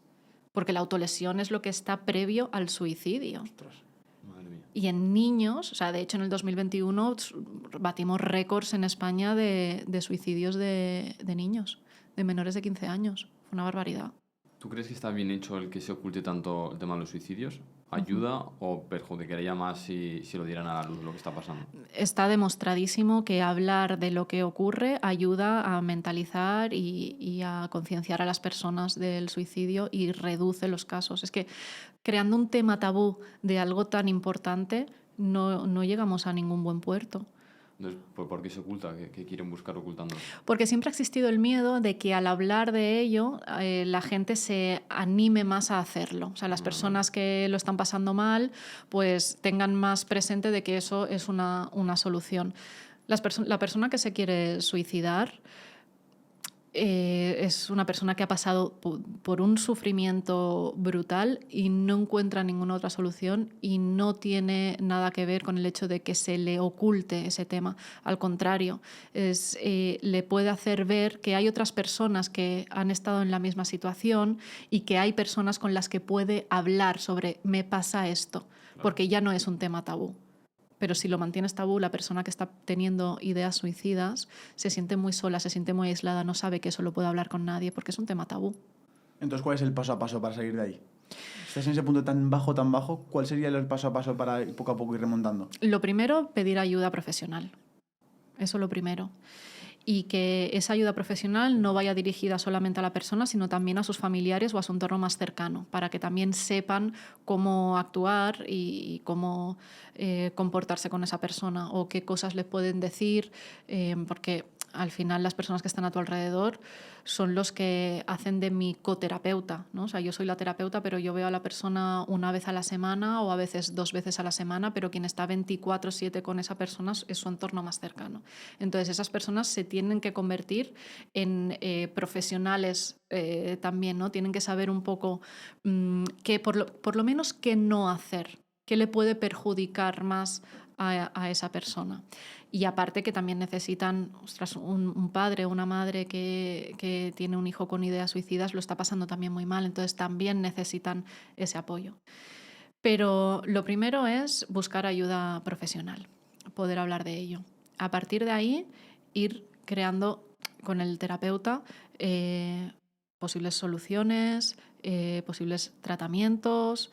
porque la autolesión es lo que está previo al suicidio. Ostras. Madre mía. Y en niños, o sea, de hecho en el 2021 batimos récords en España de suicidios de niños, de menores de 15 años. Fue una barbaridad. ¿Tú crees que está bien hecho el que se oculte tanto el tema de los suicidios? ¿Ayuda o perjudicaría más si lo dieran a la luz lo que está pasando? Está demostradísimo que hablar de lo que ocurre ayuda a mentalizar y a concienciar a las personas del suicidio y reduce los casos. Es que creando un tema tabú de algo tan importante no llegamos a ningún buen puerto. Entonces, ¿por qué se oculta? ¿Qué quieren buscar ocultándolo? Porque siempre ha existido el miedo de que al hablar de ello la gente se anime más a hacerlo. O sea, las personas que lo están pasando mal pues tengan más presente de que eso es una solución. La persona que se quiere suicidar es una persona que ha pasado por un sufrimiento brutal y no encuentra ninguna otra solución y no tiene nada que ver con el hecho de que se le oculte ese tema. Al contrario, le puede hacer ver que hay otras personas que han estado en la misma situación y que hay personas con las que puede hablar sobre me pasa esto, porque ya no es un tema tabú. Pero si lo mantienes tabú, la persona que está teniendo ideas suicidas se siente muy sola, se siente muy aislada, no sabe que eso lo puede hablar con nadie porque es un tema tabú. Entonces, ¿cuál es el paso a paso para salir de ahí? ¿Estás en ese punto tan bajo? ¿Cuál sería el paso a paso para ir poco a poco ir remontando? Lo primero, pedir ayuda profesional. Eso lo primero. Y que esa ayuda profesional no vaya dirigida solamente a la persona, sino también a sus familiares o a su entorno más cercano, para que también sepan cómo actuar y cómo comportarse con esa persona o qué cosas le pueden decir, porque al final las personas que están a tu alrededor son los que hacen de mi coterapeuta, ¿no? O sea, yo soy la terapeuta, pero yo veo a la persona una vez a la semana o a veces 2 veces a la semana, pero quien está 24/7 con esa persona es su entorno más cercano. Entonces, esas personas se tienen que convertir en profesionales también, ¿no? Tienen que saber un poco qué, por lo menos qué no hacer, qué le puede perjudicar más a esa persona. Y aparte que también necesitan, un padre o una madre que tiene un hijo con ideas suicidas lo está pasando también muy mal, entonces también necesitan ese apoyo. Pero lo primero es buscar ayuda profesional, poder hablar de ello. A partir de ahí, ir creando con el terapeuta posibles soluciones, posibles tratamientos,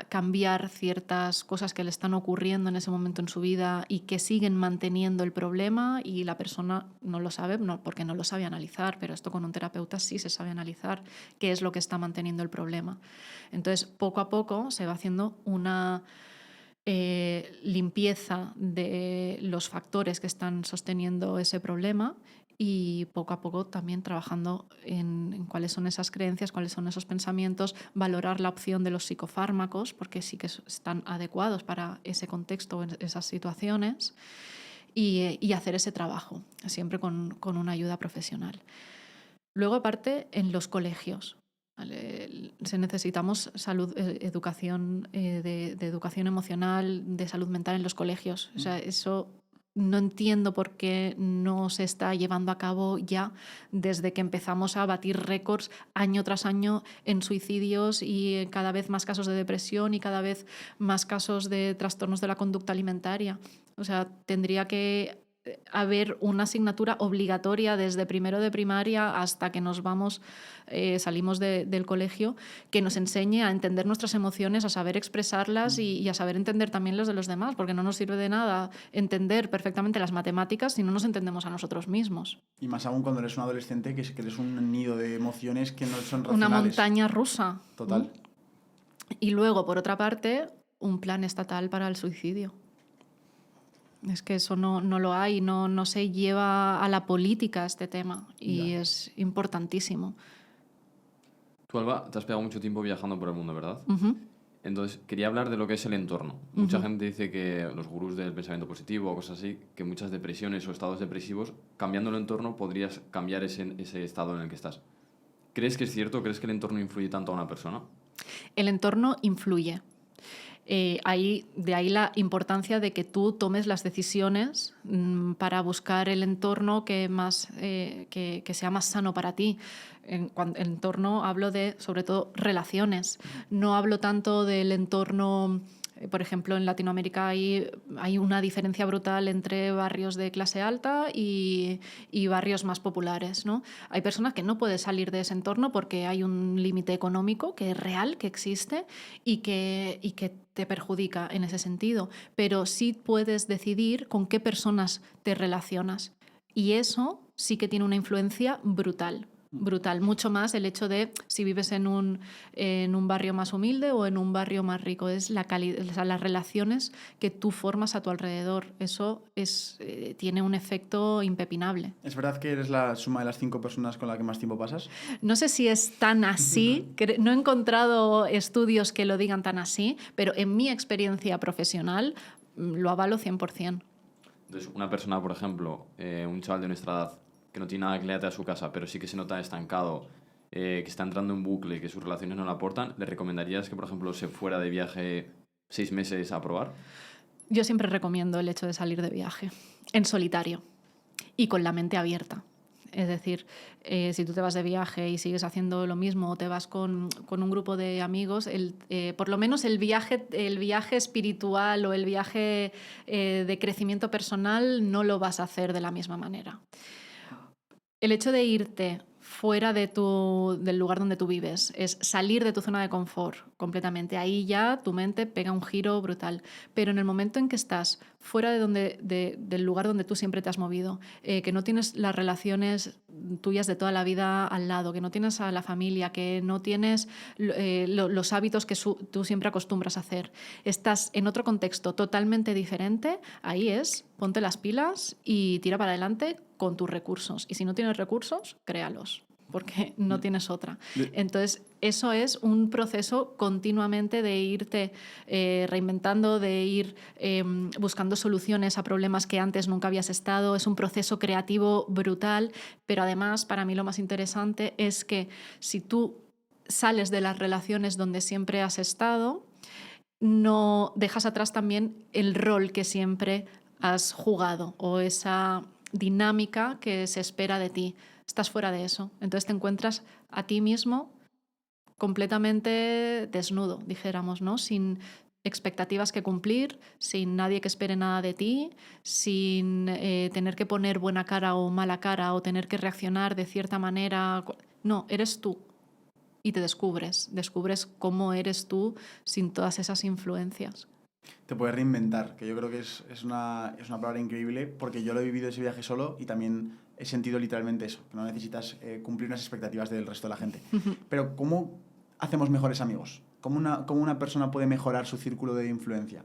cambiar ciertas cosas que le están ocurriendo en ese momento en su vida y que siguen manteniendo el problema y la persona no lo sabe porque no lo sabe analizar, pero esto con un terapeuta sí se sabe analizar qué es lo que está manteniendo el problema. Entonces, poco a poco se va haciendo una limpieza de los factores que están sosteniendo ese problema y poco a poco también trabajando en cuáles son esas creencias, cuáles son esos pensamientos, valorar la opción de los psicofármacos, porque sí que están adecuados para ese contexto, en esas situaciones, y hacer ese trabajo, siempre con una ayuda profesional. Luego, aparte, en los colegios. Necesitamos educación de educación emocional, de salud mental en los colegios. O sea, eso no entiendo por qué no se está llevando a cabo ya desde que empezamos a batir récords año tras año en suicidios y cada vez más casos de depresión y cada vez más casos de trastornos de la conducta alimentaria. O sea, tendría que haber una asignatura obligatoria desde primero de primaria hasta que salimos del colegio, que nos enseñe a entender nuestras emociones, a saber expresarlas y a saber entender también las de los demás, porque no nos sirve de nada entender perfectamente las matemáticas si no nos entendemos a nosotros mismos. Y más aún cuando eres un adolescente, que eres un nido de emociones que no son racionales. Una montaña rusa. Total. Y luego, por otra parte, un plan estatal para el suicidio. Es que eso no lo hay, no se lleva a la política este tema y es importantísimo. Tú, Alba, te has pegado mucho tiempo viajando por el mundo, ¿verdad? Uh-huh. Entonces, quería hablar de lo que es el entorno. Mucha gente dice que los gurús del pensamiento positivo o cosas así, que muchas depresiones o estados depresivos, cambiando el entorno, podrías cambiar ese estado en el que estás. ¿Crees que es cierto? ¿Crees que el entorno influye tanto a una persona? El entorno influye. De ahí la importancia de que tú tomes las decisiones para buscar el entorno que sea más sano para ti. En entorno hablo de, sobre todo, relaciones. No hablo tanto del entorno. Por ejemplo, en Latinoamérica hay una diferencia brutal entre barrios de clase alta y barrios más populares, ¿no? Hay personas que no pueden salir de ese entorno porque hay un límite económico que es real, que existe y que te perjudica en ese sentido. Pero sí puedes decidir con qué personas te relacionas. Y eso sí que tiene una influencia brutal. Mucho más el hecho de si vives en un barrio más humilde o en un barrio más rico. Es las relaciones que tú formas a tu alrededor. Eso tiene un efecto impepinable. ¿Es verdad que eres la suma de las 5 personas con las que más tiempo pasas? No sé si es tan así, no he encontrado estudios que lo digan tan así, pero en mi experiencia profesional lo avalo 100%. Entonces, una persona, por ejemplo, un chaval de nuestra edad, que no tiene nada que le ate a su casa, pero sí que se nota estancado, que está entrando en bucle, que sus relaciones no le aportan, ¿le recomendarías que, por ejemplo, se fuera de viaje 6 meses a probar? Yo siempre recomiendo el hecho de salir de viaje, en solitario y con la mente abierta. Es decir, si tú te vas de viaje y sigues haciendo lo mismo o te vas con un grupo de amigos, por lo menos el viaje espiritual o el viaje de crecimiento personal no lo vas a hacer de la misma manera. El hecho de irte fuera del lugar donde tú vives es salir de tu zona de confort completamente. Ahí ya tu mente pega un giro brutal. Pero en el momento en que estás fuera del lugar donde tú siempre te has movido, que no tienes las relaciones tuyas de toda la vida al lado, que no tienes a la familia, que no tienes los hábitos que tú siempre acostumbras a hacer, estás en otro contexto totalmente diferente, ahí ponte las pilas y tira para adelante con tus recursos. Y si no tienes recursos, créalos, porque no tienes otra. Entonces, eso es un proceso continuamente de irte reinventando, de ir buscando soluciones a problemas que antes nunca habías estado. Es un proceso creativo brutal, pero además, para mí lo más interesante es que si tú sales de las relaciones donde siempre has estado, no dejas atrás también el rol que siempre has jugado o esa dinámica que se espera de ti. Estás fuera de eso. Entonces te encuentras a ti mismo completamente desnudo, dijéramos, ¿no? Sin expectativas que cumplir, sin nadie que espere nada de ti, sin tener que poner buena cara o mala cara o tener que reaccionar de cierta manera. No, eres tú. Y te descubres cómo eres tú sin todas esas influencias. Te puedes reinventar, que yo creo que es una palabra increíble, porque yo lo he vivido ese viaje solo y también he sentido literalmente eso, que no necesitas cumplir unas expectativas del resto de la gente. Pero ¿cómo hacemos mejores amigos? ¿Cómo una persona puede mejorar su círculo de influencia?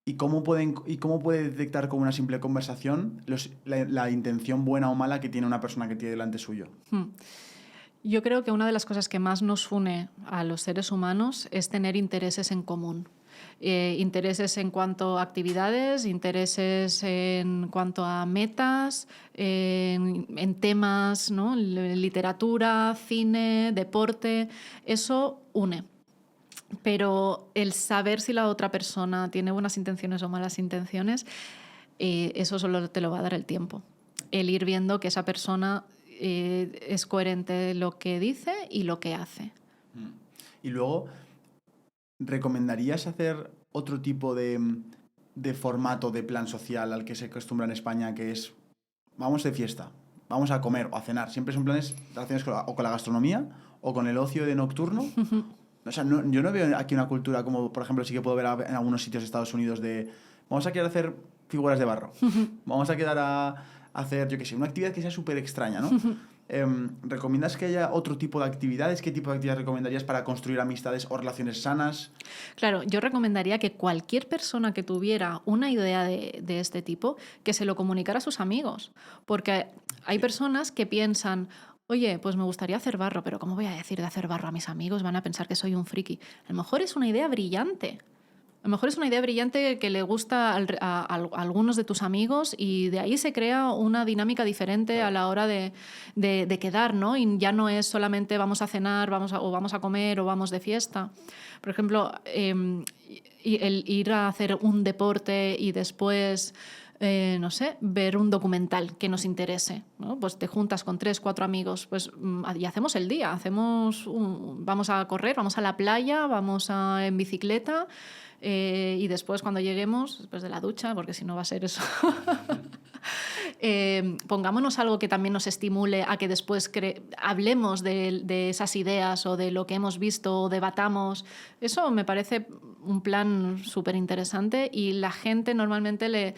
¿Y cómo puede detectar con una simple conversación la intención buena o mala que tiene una persona que tiene delante suyo? Yo creo que una de las cosas que más nos une a los seres humanos es tener intereses en común. Intereses en cuanto a actividades, intereses en cuanto a metas, en temas, ¿no? Literatura, cine, deporte. Eso une. Pero el saber si la otra persona tiene buenas intenciones o malas intenciones, eso solo te lo va a dar el tiempo. El ir viendo que esa persona es coherente lo que dice y lo que hace. Y luego, ¿recomendarías hacer otro tipo de formato de plan social al que se acostumbra en España, que es vamos de fiesta, vamos a comer o a cenar? Siempre son planes relacionados con la gastronomía o con el ocio de nocturno. O sea, yo no veo aquí una cultura como, por ejemplo, sí que puedo ver en algunos sitios de Estados Unidos de vamos a quedar a hacer figuras de barro, vamos a quedar a hacer, yo qué sé, una actividad que sea súper extraña, ¿no? ¿Recomiendas que haya otro tipo de actividades? ¿Qué tipo de actividades recomendarías para construir amistades o relaciones sanas? Claro, yo recomendaría que cualquier persona que tuviera una idea de este tipo, que se lo comunicara a sus amigos. Porque hay personas que piensan, oye, pues me gustaría hacer barro, pero ¿cómo voy a decir de hacer barro a mis amigos? Van a pensar que soy un friki. A lo mejor es una idea brillante. A lo mejor es una idea brillante que le gusta a algunos de tus amigos y de ahí se crea una dinámica diferente a la hora de quedar, ¿no? Y ya no es solamente vamos a cenar, vamos a comer o vamos de fiesta. Por ejemplo, el ir a hacer un deporte y después, no sé, ver un documental que nos interese, ¿no? Pues te juntas con 3, 4 amigos pues, y hacemos el día. Vamos a correr, vamos a la playa, vamos en bicicleta. Y después cuando lleguemos, después de la ducha, porque si no va a ser eso, pongámonos algo que también nos estimule a que después hablemos de esas ideas o de lo que hemos visto o debatamos. Eso me parece un plan súper interesante y la gente normalmente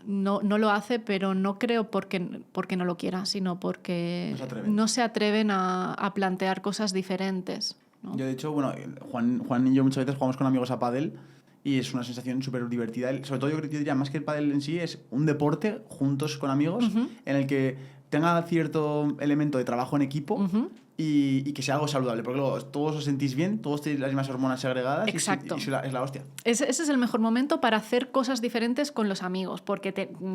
no lo hace, pero no creo porque no lo quiera, sino porque no se atreven a plantear cosas diferentes, ¿no? Yo, de hecho, bueno, Juan y yo muchas veces jugamos con amigos a pádel y es una sensación súper divertida. Sobre todo yo diría, más que el pádel en sí, es un deporte juntos con amigos en el que tenga cierto elemento de trabajo en equipo, y que sea algo saludable, porque luego todos os sentís bien, todos tenéis las mismas hormonas segregadas. Exacto. Y es la hostia. Ese es el mejor momento para hacer cosas diferentes con los amigos, porque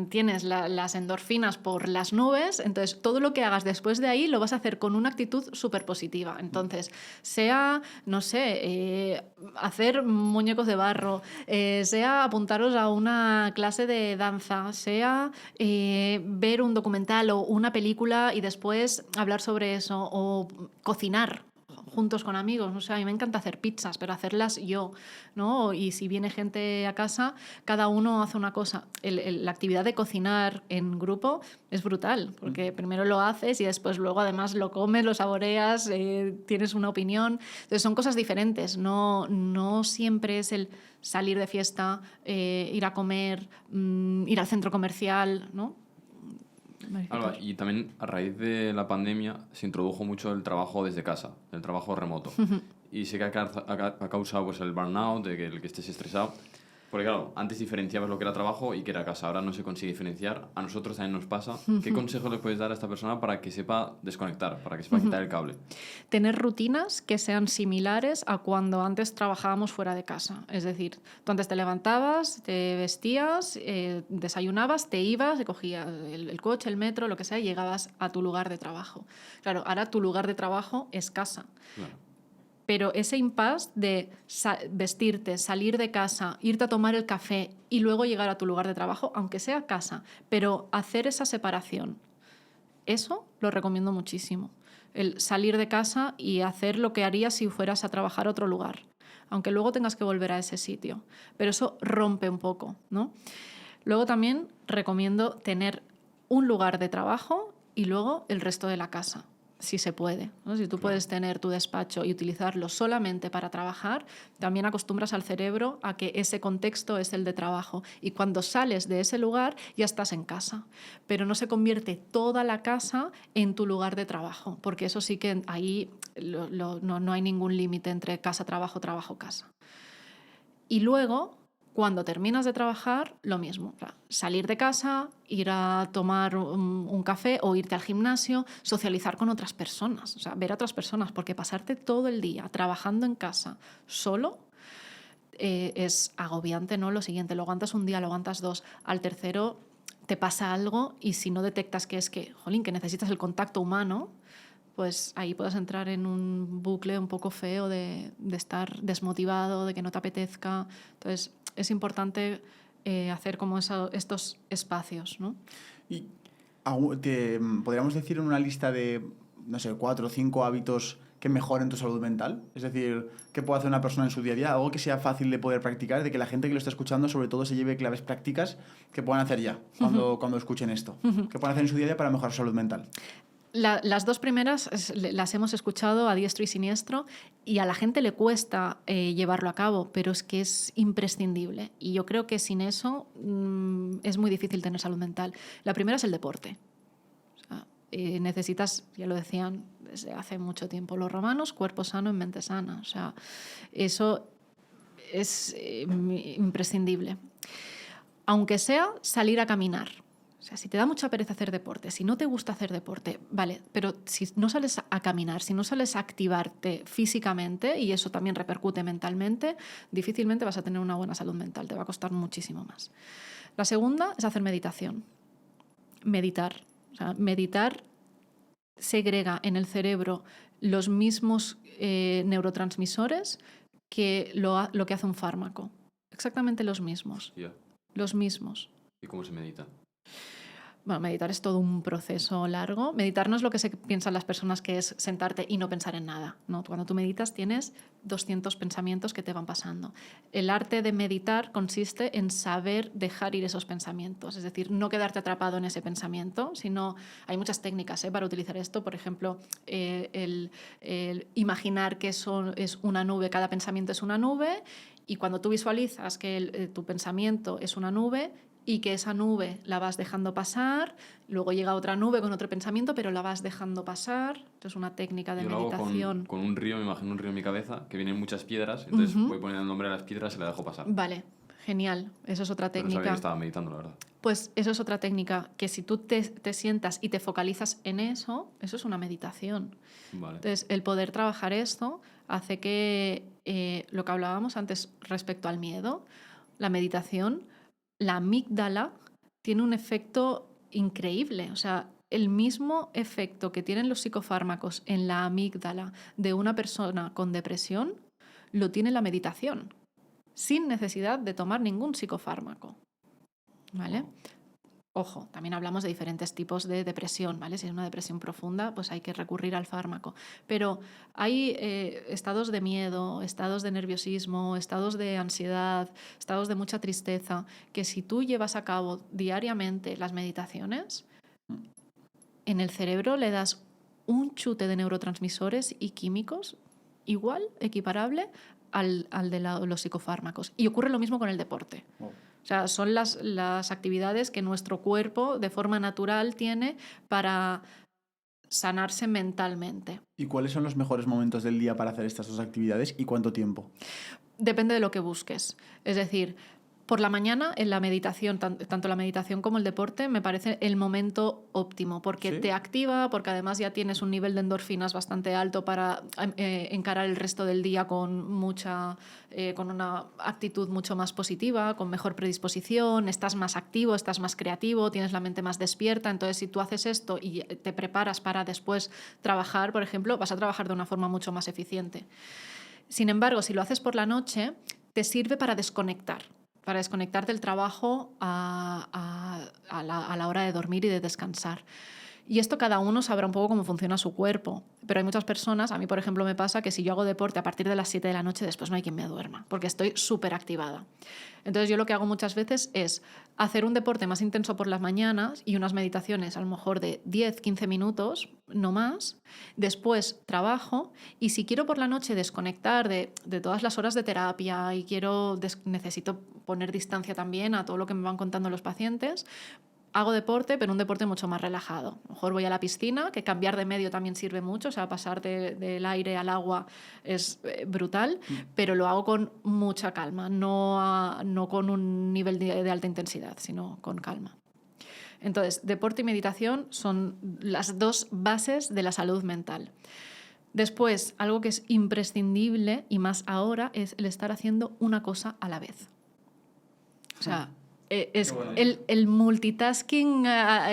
tienes las endorfinas por las nubes, entonces todo lo que hagas después de ahí lo vas a hacer con una actitud súper positiva. Entonces, sea, no sé, hacer muñecos de barro, sea apuntaros a una clase de danza, sea ver un documental o una película y después hablar sobre eso, o cocinar juntos con amigos. O sea, a mí me encanta hacer pizzas, pero hacerlas yo, ¿no? Y si viene gente a casa, cada uno hace una cosa. La actividad de cocinar en grupo es brutal, porque primero lo haces y después luego además lo comes, lo saboreas, tienes una opinión. Entonces son cosas diferentes, no siempre es el salir de fiesta, ir a comer, ir al centro comercial, ¿no? Alba, y también a raíz de la pandemia se introdujo mucho el trabajo desde casa, el trabajo remoto. Y sé que ha causado pues, el burnout, de que el que estés estresado. Porque claro, antes diferenciabas lo que era trabajo y que era casa, ahora no se consigue diferenciar. A nosotros también nos pasa. ¿Qué consejo le puedes dar a esta persona para que sepa desconectar, para que sepa quitar el cable? Tener rutinas que sean similares a cuando antes trabajábamos fuera de casa. Es decir, tú antes te levantabas, te vestías, desayunabas, te ibas, te cogías el coche, el metro, lo que sea, y llegabas a tu lugar de trabajo. Claro, ahora tu lugar de trabajo es casa. Claro. Pero ese impasse de vestirte, salir de casa, irte a tomar el café y luego llegar a tu lugar de trabajo, aunque sea casa, pero hacer esa separación, eso lo recomiendo muchísimo. El salir de casa y hacer lo que harías si fueras a trabajar a otro lugar, aunque luego tengas que volver a ese sitio. Pero eso rompe un poco, ¿no? Luego también recomiendo tener un lugar de trabajo y luego el resto de la casa, si se puede, ¿no? Si tú puedes tener tu despacho y utilizarlo solamente para trabajar, también acostumbras al cerebro a que ese contexto es el de trabajo y cuando sales de ese lugar ya estás en casa, pero no se convierte toda la casa en tu lugar de trabajo, porque eso sí que ahí no hay ningún límite entre casa, trabajo, trabajo, casa. Y luego, cuando terminas de trabajar, lo mismo. O sea, salir de casa, ir a tomar un café o irte al gimnasio, socializar con otras personas, o sea, ver a otras personas, porque pasarte todo el día trabajando en casa solo es agobiante, ¿no? Lo siguiente, lo aguantas un día, lo aguantas dos, al tercero te pasa algo y si no detectas jolín, que necesitas el contacto humano, pues ahí puedes entrar en un bucle un poco feo de estar desmotivado, de que no te apetezca. Entonces, es importante hacer como estos espacios, ¿no? Y podríamos decir en una lista de, no sé, 4 o 5 hábitos que mejoren tu salud mental. Es decir, ¿qué puede hacer una persona en su día a día? Algo que sea fácil de poder practicar, de que la gente que lo está escuchando sobre todo se lleve claves prácticas que puedan hacer ya cuando escuchen esto. ¿Qué pueden hacer en su día a día para mejorar su salud mental? Las dos primeras las hemos escuchado a diestro y siniestro y a la gente le cuesta llevarlo a cabo, pero es que es imprescindible. Y yo creo que sin eso es muy difícil tener salud mental. La primera es el deporte. O sea, necesitas, ya lo decían desde hace mucho tiempo los romanos, cuerpo sano en mente sana. O sea, eso es imprescindible. Aunque sea salir a caminar. O sea, si te da mucha pereza hacer deporte, si no te gusta hacer deporte, vale, pero si no sales a caminar, si no sales a activarte físicamente, y eso también repercute mentalmente, difícilmente vas a tener una buena salud mental, te va a costar muchísimo más. La segunda es hacer meditación. Meditar. O sea, meditar segrega en el cerebro los mismos neurotransmisores que lo que hace un fármaco. Exactamente los mismos. Yeah. Los mismos. ¿Y cómo se medita? Bueno, meditar es todo un proceso largo. Meditar no es lo que se piensan las personas, que es sentarte y no pensar en nada, ¿no? Cuando tú meditas tienes 200 pensamientos que te van pasando. El arte de meditar consiste en saber dejar ir esos pensamientos, es decir, no quedarte atrapado en ese pensamiento, sino hay muchas técnicas para utilizar esto. Por ejemplo, el imaginar que eso es una nube, cada pensamiento es una nube, y cuando tú visualizas que tu pensamiento es una nube, y que esa nube la vas dejando pasar, luego llega otra nube con otro pensamiento, pero la vas dejando pasar. Esto es una técnica de Yo meditación. Lo hago con un río, me imagino un río en mi cabeza, que vienen muchas piedras, entonces voy poniendo el nombre a las piedras y la dejo pasar. Vale, genial. Eso es otra Pero no técnica. sabía que estaba meditando, la verdad. Pues eso es otra técnica, que si tú te sientas y te focalizas en eso, eso es una meditación. Vale. Entonces, el poder trabajar esto hace que lo que hablábamos antes respecto al miedo, la meditación, la amígdala tiene un efecto increíble. O sea, el mismo efecto que tienen los psicofármacos en la amígdala de una persona con depresión, lo tiene la meditación, sin necesidad de tomar ningún psicofármaco. ¿Vale? Ojo, también hablamos de diferentes tipos de depresión, ¿vale? Si es una depresión profunda, pues hay que recurrir al fármaco. Pero hay estados de miedo, estados de nerviosismo, estados de ansiedad, estados de mucha tristeza, que si tú llevas a cabo diariamente las meditaciones, en el cerebro le das un chute de neurotransmisores y químicos igual, equiparable al de los psicofármacos. Y ocurre lo mismo con el deporte. Wow. O sea, son las actividades que nuestro cuerpo de forma natural tiene para sanarse mentalmente. ¿Y cuáles son los mejores momentos del día para hacer estas dos actividades y cuánto tiempo? Depende de lo que busques. Es decir, por la mañana en la meditación, tanto la meditación como el deporte, me parece el momento óptimo, porque ¿Sí? te activa, porque además ya tienes un nivel de endorfinas bastante alto para encarar el resto del día con una actitud mucho más positiva, con mejor predisposición, estás más activo, estás más creativo, tienes la mente más despierta. Entonces, si tú haces esto y te preparas para después trabajar, por ejemplo, vas a trabajar de una forma mucho más eficiente. Sin embargo, si lo haces por la noche, te sirve para desconectar del trabajo a la hora de dormir y de descansar. Y esto cada uno sabrá un poco cómo funciona su cuerpo. Pero hay muchas personas, a mí por ejemplo me pasa que si yo hago deporte a partir de las 7 de la noche, después no hay quien me duerma, porque estoy súper activada. Entonces yo lo que hago muchas veces es hacer un deporte más intenso por las mañanas y unas meditaciones a lo mejor de 10, 15 minutos, no más. Después trabajo y si quiero por la noche desconectar de todas las horas de terapia y necesito poner distancia también a todo lo que me van contando los pacientes, hago deporte, pero un deporte mucho más relajado. A lo mejor voy a la piscina, que cambiar de medio también sirve mucho, o sea, pasar del aire al agua es brutal, pero lo hago con mucha calma, no con un nivel de alta intensidad, sino con calma. Entonces, deporte y meditación son las dos bases de la salud mental. Después, algo que es imprescindible, y más ahora, es el estar haciendo una cosa a la vez. O sea, el multitasking, o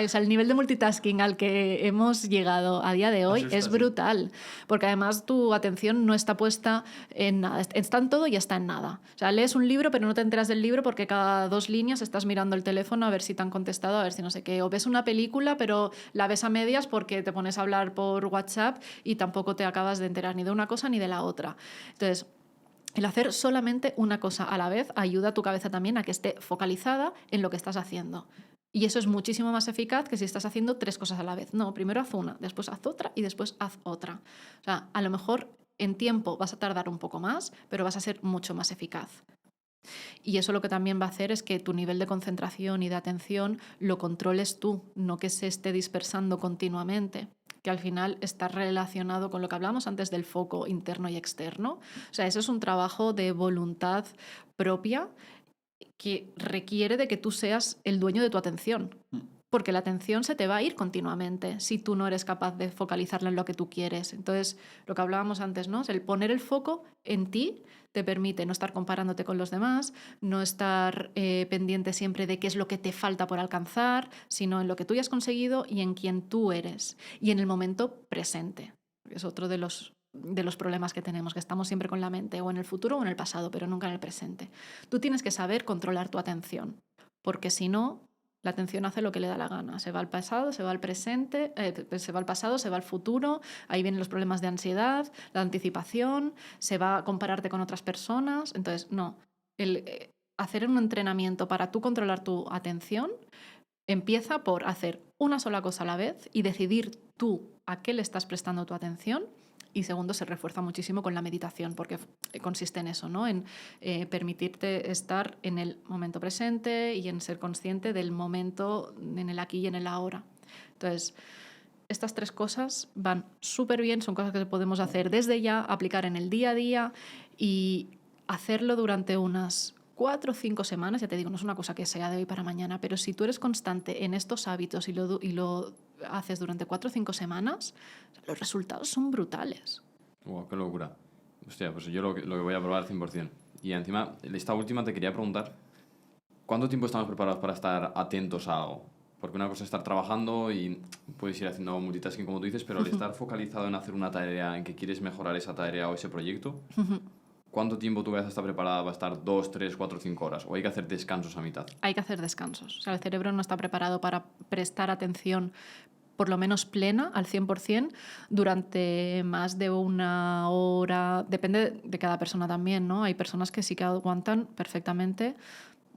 sea, el nivel de multitasking al que hemos llegado a día de hoy es brutal, porque además tu atención no está puesta en nada, está en todo y está en nada. O sea, lees un libro pero no te enteras del libro porque cada 2 líneas estás mirando el teléfono a ver si te han contestado, a ver si no sé qué, o ves una película pero la ves a medias porque te pones a hablar por WhatsApp y tampoco te acabas de enterar ni de una cosa ni de la otra. Entonces, el hacer solamente una cosa a la vez ayuda a tu cabeza también a que esté focalizada en lo que estás haciendo. Y eso es muchísimo más eficaz que si estás haciendo 3 cosas a la vez. No, primero haz una, después haz otra y después haz otra. O sea, a lo mejor en tiempo vas a tardar un poco más, pero vas a ser mucho más eficaz. Y eso lo que también va a hacer es que tu nivel de concentración y de atención lo controles tú, no que se esté dispersando continuamente, que al final está relacionado con lo que hablamos antes del foco interno y externo. O sea, eso es un trabajo de voluntad propia que requiere de que tú seas el dueño de tu atención. Porque la atención se te va a ir continuamente si tú no eres capaz de focalizarla en lo que tú quieres. Entonces, lo que hablábamos antes, ¿no? El poner el foco en ti te permite no estar comparándote con los demás, no estar pendiente siempre de qué es lo que te falta por alcanzar, sino en lo que tú ya has conseguido y en quién tú eres. Y en el momento presente. Es otro de los problemas que tenemos, que estamos siempre con la mente o en el futuro o en el pasado, pero nunca en el presente. Tú tienes que saber controlar tu atención, porque si no, la atención hace lo que le da la gana. Se va al pasado, se va al presente, se va al pasado, se va al futuro. Ahí vienen los problemas de ansiedad, la anticipación, se va a compararte con otras personas. Entonces, no. Hacer un entrenamiento para tú controlar tu atención empieza por hacer una sola cosa a la vez y decidir tú a qué le estás prestando tu atención. Y segundo, se refuerza muchísimo con la meditación, porque consiste en eso, ¿no? En permitirte estar en el momento presente y en ser consciente del momento, en el aquí y en el ahora. Entonces, estas 3 cosas van súper bien, son cosas que podemos hacer desde ya, aplicar en el día a día y hacerlo durante unas 4 o 5 semanas, ya te digo, no es una cosa que sea de hoy para mañana, pero si tú eres constante en estos hábitos y lo haces durante 4 o 5 semanas, los resultados son brutales. Wow, qué locura. Hostia, pues yo lo que voy a probar al 100%. Y encima, esta última te quería preguntar, ¿cuánto tiempo estamos preparados para estar atentos a algo? Porque una cosa es estar trabajando y puedes ir haciendo multitasking como tú dices, pero al estar focalizado en hacer una tarea, en que quieres mejorar esa tarea o ese proyecto, ¿cuánto tiempo tú vas a estar preparada para estar 2, 3, 4, 5 horas? ¿O hay que hacer descansos a mitad? Hay que hacer descansos. O sea, el cerebro no está preparado para prestar atención por lo menos plena, al 100%, durante más de una hora. Depende de cada persona también, ¿no? Hay personas que sí que aguantan perfectamente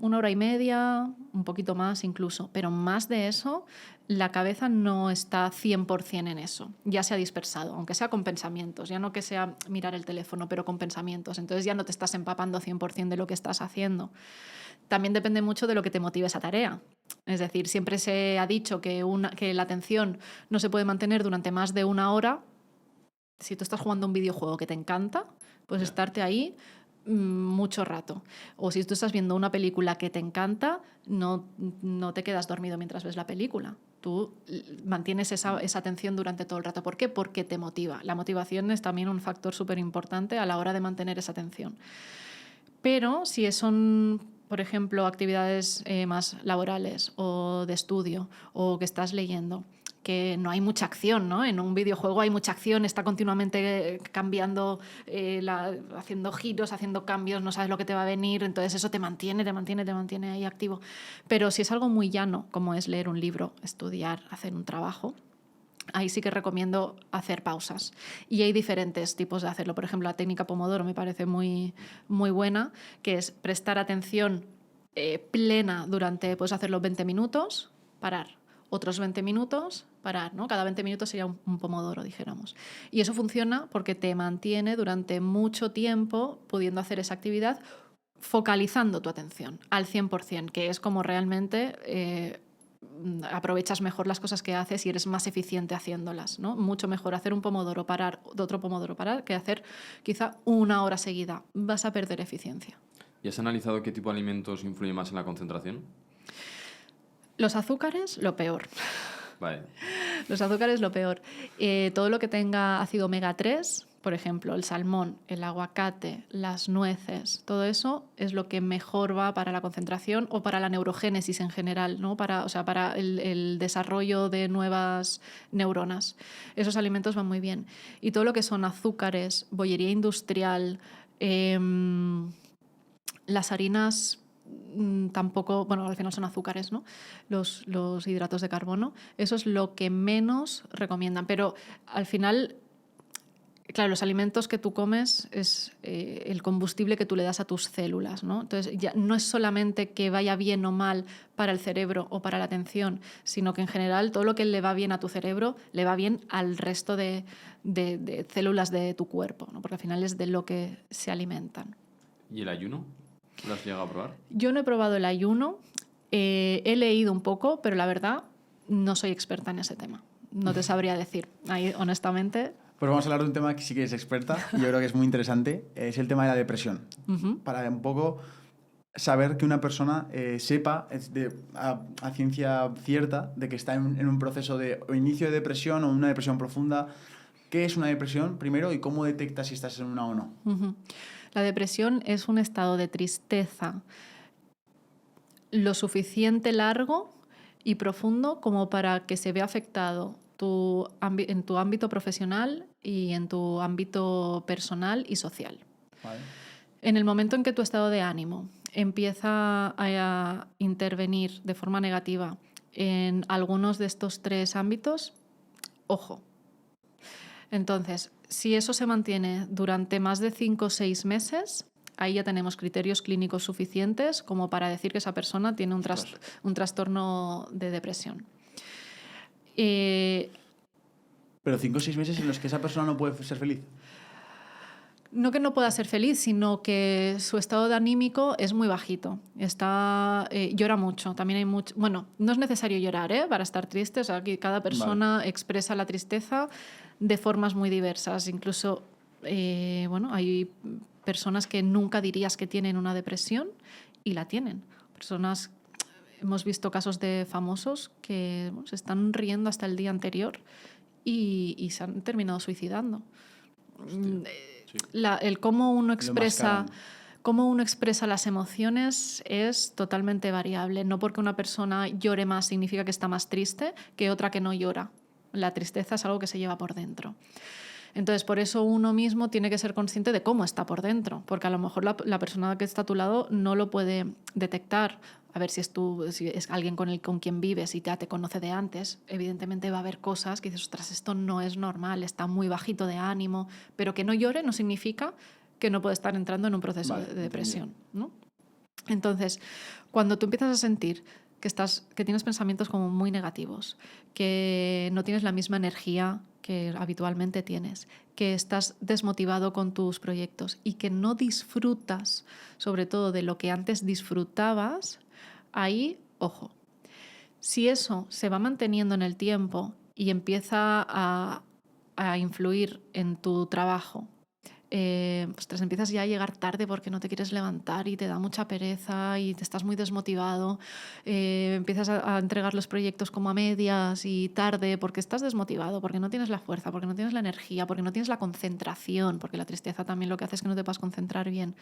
1 hora y media, un poquito más incluso, pero más de eso, la cabeza no está 100% en eso, ya se ha dispersado, aunque sea con pensamientos, ya no que sea mirar el teléfono, pero con pensamientos, entonces ya no te estás empapando 100% de lo que estás haciendo. También depende mucho de lo que te motive esa tarea. Es decir, siempre se ha dicho que la atención no se puede mantener durante más de 1 hora. Si tú estás jugando un videojuego que te encanta, pues estarte ahí mucho rato. O si tú estás viendo una película que te encanta, no te quedas dormido mientras ves la película. Tú mantienes esa atención durante todo el rato. ¿Por qué? Porque te motiva. La motivación es también un factor súper importante a la hora de mantener esa atención. Pero si son, por ejemplo, actividades más laborales o de estudio o que estás leyendo, que no hay mucha acción, ¿no? En un videojuego hay mucha acción, está continuamente cambiando, haciendo giros, haciendo cambios, no sabes lo que te va a venir, entonces eso te mantiene ahí activo. Pero si es algo muy llano, como es leer un libro, estudiar, hacer un trabajo, ahí sí que recomiendo hacer pausas. Y hay diferentes tipos de hacerlo. Por ejemplo, la técnica Pomodoro me parece muy, muy buena, que es prestar atención plena durante, puedes hacerlo 20 minutos, parar. Otros 20 minutos, parar, ¿no? Cada 20 minutos sería un pomodoro, dijéramos. Y eso funciona porque te mantiene durante mucho tiempo pudiendo hacer esa actividad, focalizando tu atención al 100%, que es como realmente aprovechas mejor las cosas que haces y eres más eficiente haciéndolas, ¿no? Mucho mejor hacer un pomodoro, parar, otro pomodoro, parar, que hacer quizá 1 hora seguida. Vas a perder eficiencia. ¿Y has analizado qué tipo de alimentos influyen más en la concentración? Los azúcares, lo peor. Vale. Los azúcares, lo peor. Todo lo que tenga ácido omega 3, por ejemplo, el salmón, el aguacate, las nueces, todo eso es lo que mejor va para la concentración o para la neurogénesis en general, ¿no? Para el desarrollo de nuevas neuronas. Esos alimentos van muy bien. Y todo lo que son azúcares, bollería industrial, las harinas tampoco, bueno, al final son azúcares, ¿no? Los hidratos de carbono, eso es lo que menos recomiendan, pero al final, claro, los alimentos que tú comes es el combustible que tú le das a tus células, ¿no? Entonces ya no es solamente que vaya bien o mal para el cerebro o para la atención, sino que en general todo lo que le va bien a tu cerebro le va bien al resto de células de tu cuerpo, ¿no? Porque al final es de lo que se alimentan. ¿Y el ayuno? ¿Lo has llegado a probar? Yo no he probado el ayuno, he leído un poco, pero la verdad no soy experta en ese tema. No te sabría decir, ahí honestamente. Pues vamos a hablar de un tema que sí que es experta y yo creo que es muy interesante, es el tema de la depresión. Para un poco saber que una persona sepa a ciencia cierta de que está en un proceso de o inicio de depresión o una depresión profunda. ¿Qué es una depresión primero y cómo detectas si estás en una o no? La depresión es un estado de tristeza lo suficiente largo y profundo como para que se vea afectado en tu ámbito profesional y en tu ámbito personal y social. Vale. En el momento en que tu estado de ánimo empieza a intervenir de forma negativa en algunos de estos 3 ámbitos, ojo. Entonces, si eso se mantiene durante más de 5 o 6 meses, ahí ya tenemos criterios clínicos suficientes como para decir que esa persona tiene un trastorno de depresión. Pero 5 o 6 meses en los que esa persona no puede ser feliz. No que no pueda ser feliz, sino que su estado de anímico es muy bajito. Llora mucho. También hay mucho. Bueno, no es necesario llorar, para estar triste. O sea, que cada persona expresa la tristeza de formas muy diversas. Incluso, hay personas que nunca dirías que tienen una depresión y la tienen. Hemos visto casos de famosos que se están riendo hasta el día anterior y se han terminado suicidando. Sí. El cómo uno Lo expresa... enmascaran. Cómo uno expresa las emociones es totalmente variable. No porque una persona llore más significa que está más triste que otra que no llora. La tristeza es algo que se lleva por dentro. Entonces, por eso uno mismo tiene que ser consciente de cómo está por dentro, porque a lo mejor la persona que está a tu lado no lo puede detectar. A ver, si es alguien con quien vives y ya te conoce de antes, evidentemente va a haber cosas que dices, ostras, esto no es normal, está muy bajito de ánimo, pero que no llore no significa que no puede estar entrando en un proceso de depresión, ¿no? Entonces, cuando tú empiezas a sentir que tienes pensamientos como muy negativos, que no tienes la misma energía que habitualmente tienes, que estás desmotivado con tus proyectos y que no disfrutas, sobre todo, de lo que antes disfrutabas, ahí, ojo, si eso se va manteniendo en el tiempo y empieza a influir en tu trabajo, pues te empiezas ya a llegar tarde porque no te quieres levantar y te da mucha pereza y te estás muy desmotivado, empiezas a entregar los proyectos como a medias y tarde porque estás desmotivado, porque no tienes la fuerza, porque no tienes la energía, porque no tienes la concentración, porque la tristeza también lo que hace es que no te puedas concentrar bien.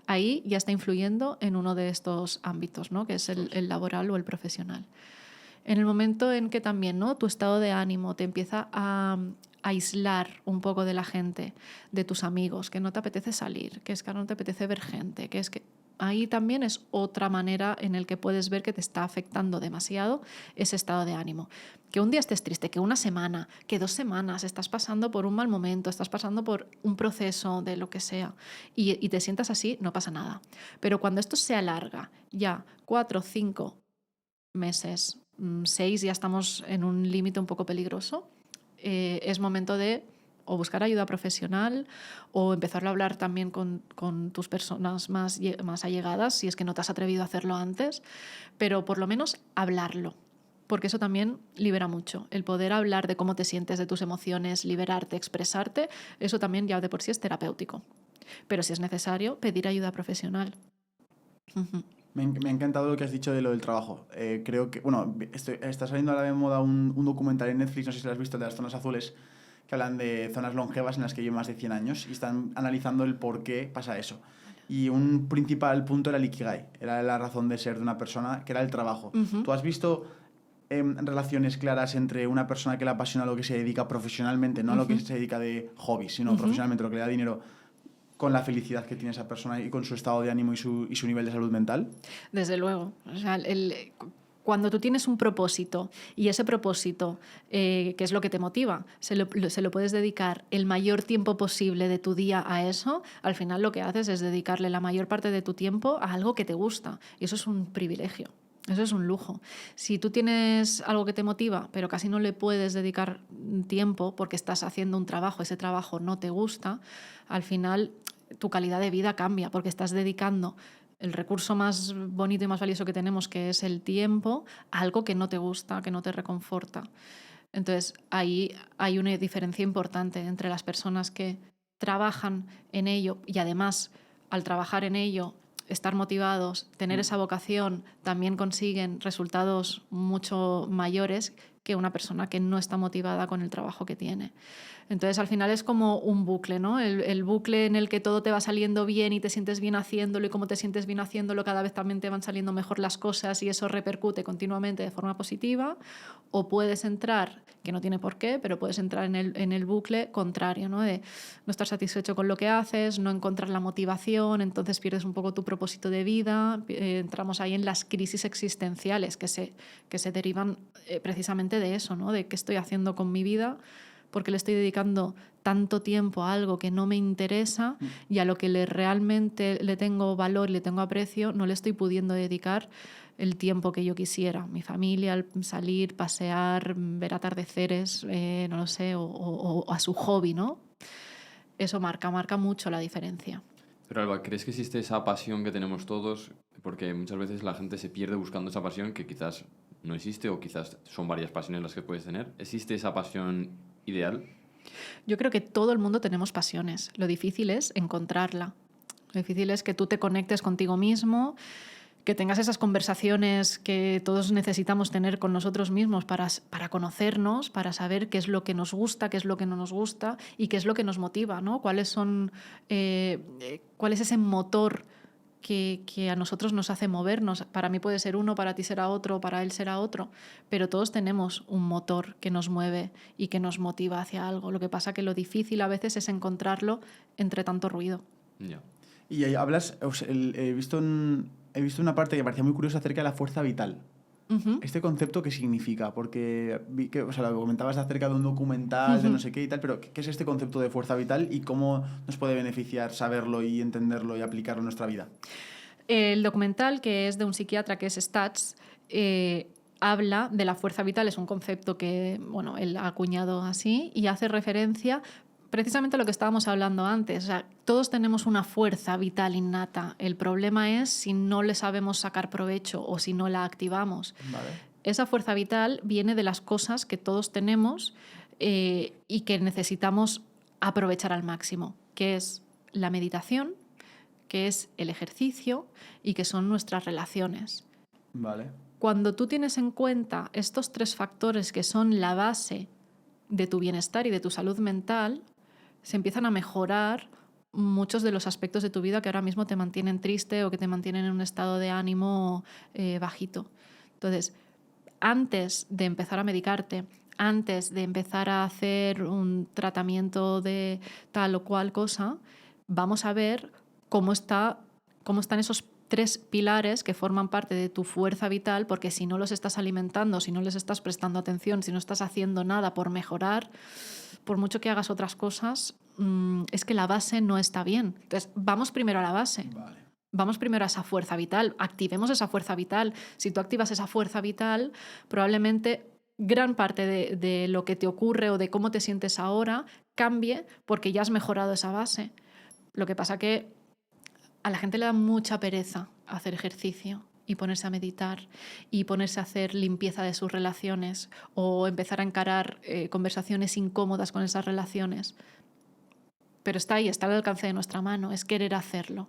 Ahí ya está influyendo en uno de estos ámbitos, ¿no? Que es el laboral o el profesional. En el momento en que también, ¿no?, tu estado de ánimo te empieza a aislar un poco de la gente, de tus amigos, que no te apetece salir, que es que ahora no te apetece ver gente, que es que ahí también es otra manera en la que puedes ver que te está afectando demasiado ese estado de ánimo. Que un día estés triste, que una semana, que 2 semanas, estás pasando por un mal momento, estás pasando por un proceso de lo que sea y te sientas así, no pasa nada. Pero cuando esto se alarga ya 4, 5 meses, 6, ya estamos en un límite un poco peligroso, es momento de o buscar ayuda profesional o empezar a hablar también con tus personas más allegadas, si es que no te has atrevido a hacerlo antes, pero por lo menos hablarlo, porque eso también libera mucho. El poder hablar de cómo te sientes, de tus emociones, liberarte, expresarte, eso también ya de por sí es terapéutico. Pero si es necesario, pedir ayuda profesional. Uh-huh. Me ha encantado lo que has dicho de lo del trabajo. Creo que, bueno, está saliendo ahora de moda un documental en Netflix, no sé si lo has visto, de las zonas azules, que hablan de zonas longevas en las que llevan más de 100 años y están analizando el por qué pasa eso. Y un principal punto era el Ikigai, era la razón de ser de una persona, que era el trabajo. Uh-huh. ¿Tú has visto relaciones claras entre una persona que le apasiona a lo que se dedica profesionalmente, no a lo que se dedica de hobby, sino profesionalmente, lo que le da dinero, con la felicidad que tiene esa persona y con su estado de ánimo y su nivel de salud mental? Desde luego. O sea, cuando tú tienes un propósito y ese propósito, que es lo que te motiva, se lo puedes dedicar el mayor tiempo posible de tu día a eso, al final lo que haces es dedicarle la mayor parte de tu tiempo a algo que te gusta. Y eso es un privilegio. Eso es un lujo. Si tú tienes algo que te motiva, pero casi no le puedes dedicar tiempo porque estás haciendo un trabajo, ese trabajo no te gusta, al final tu calidad de vida cambia porque estás dedicando el recurso más bonito y más valioso que tenemos, que es el tiempo, a algo que no te gusta, que no te reconforta. Entonces, ahí hay una diferencia importante entre las personas que trabajan en ello y además, al trabajar en ello, estar motivados, tener esa vocación, también consiguen resultados mucho mayores que una persona que no está motivada con el trabajo que tiene. Entonces, al final es como un bucle, ¿no? El bucle en el que todo te va saliendo bien y te sientes bien haciéndolo, y como te sientes bien haciéndolo, cada vez también te van saliendo mejor las cosas y eso repercute continuamente de forma positiva. O puedes entrar, que no tiene por qué, pero puedes entrar en el bucle contrario, ¿no? De no estar satisfecho con lo que haces, no encontrar la motivación, entonces pierdes un poco tu propósito de vida. Entramos ahí en las crisis existenciales que se derivan precisamente de eso, ¿no? De qué estoy haciendo con mi vida, porque le estoy dedicando tanto tiempo a algo que no me interesa y a lo que realmente le tengo valor y le tengo aprecio, no le estoy pudiendo dedicar el tiempo que yo quisiera. Mi familia, salir, pasear, ver atardeceres, no lo sé, o a su hobby, ¿no? Eso marca mucho la diferencia. Pero Alba, ¿crees que existe esa pasión que tenemos todos? Porque muchas veces la gente se pierde buscando esa pasión que quizás no existe o quizás son varias pasiones las que puedes tener. ¿Existe esa pasión ideal? Yo creo que todo el mundo tenemos pasiones. Lo difícil es encontrarla. Lo difícil es que tú te conectes contigo mismo, que tengas esas conversaciones que todos necesitamos tener con nosotros mismos para conocernos, para saber qué es lo que nos gusta, qué es lo que no nos gusta y qué es lo que nos motiva, ¿no? ¿Cuál es ese motor que a nosotros nos hace movernos? Para mí puede ser uno, para ti será otro, para él será otro, pero todos tenemos un motor que nos mueve y que nos motiva hacia algo. Lo que pasa que lo difícil a veces es encontrarlo entre tanto ruido. Ya. Y ahí hablas, he visto una parte que me parecía muy curiosa acerca de la fuerza vital. Ujú. ¿Este concepto qué significa? Porque vi que, o sea, lo comentabas acerca de un documental, de no sé qué y tal, pero ¿qué es este concepto de fuerza vital y cómo nos puede beneficiar saberlo y entenderlo y aplicarlo en nuestra vida? El documental, que es de un psiquiatra que es Stats, habla de la fuerza vital, es un concepto que, bueno, él ha acuñado así y hace referencia precisamente a lo que estábamos hablando antes. O sea, todos tenemos una fuerza vital innata. El problema es si no le sabemos sacar provecho o si no la activamos. Vale. Esa fuerza vital viene de las cosas que todos tenemos y que necesitamos aprovechar al máximo, que es la meditación, que es el ejercicio y que son nuestras relaciones. Vale. Cuando tú tienes en cuenta estos 3 factores que son la base de tu bienestar y de tu salud mental, se empiezan a mejorar muchos de los aspectos de tu vida que ahora mismo te mantienen triste o que te mantienen en un estado de ánimo bajito. Entonces, antes de empezar a medicarte, antes de empezar a hacer un tratamiento de tal o cual cosa, vamos a ver cómo están esos 3 pilares que forman parte de tu fuerza vital, porque si no los estás alimentando, si no les estás prestando atención, si no estás haciendo nada por mejorar, por mucho que hagas otras cosas, es que la base no está bien. Entonces, vamos primero a la base. Vale. Vamos primero a esa fuerza vital, activemos esa fuerza vital. Si tú activas esa fuerza vital, probablemente gran parte de lo que te ocurre o de cómo te sientes ahora cambie porque ya has mejorado esa base. Lo que pasa que a la gente le da mucha pereza hacer ejercicio y ponerse a meditar y ponerse a hacer limpieza de sus relaciones o empezar a encarar conversaciones incómodas con esas relaciones. Pero está ahí, está al alcance de nuestra mano, es querer hacerlo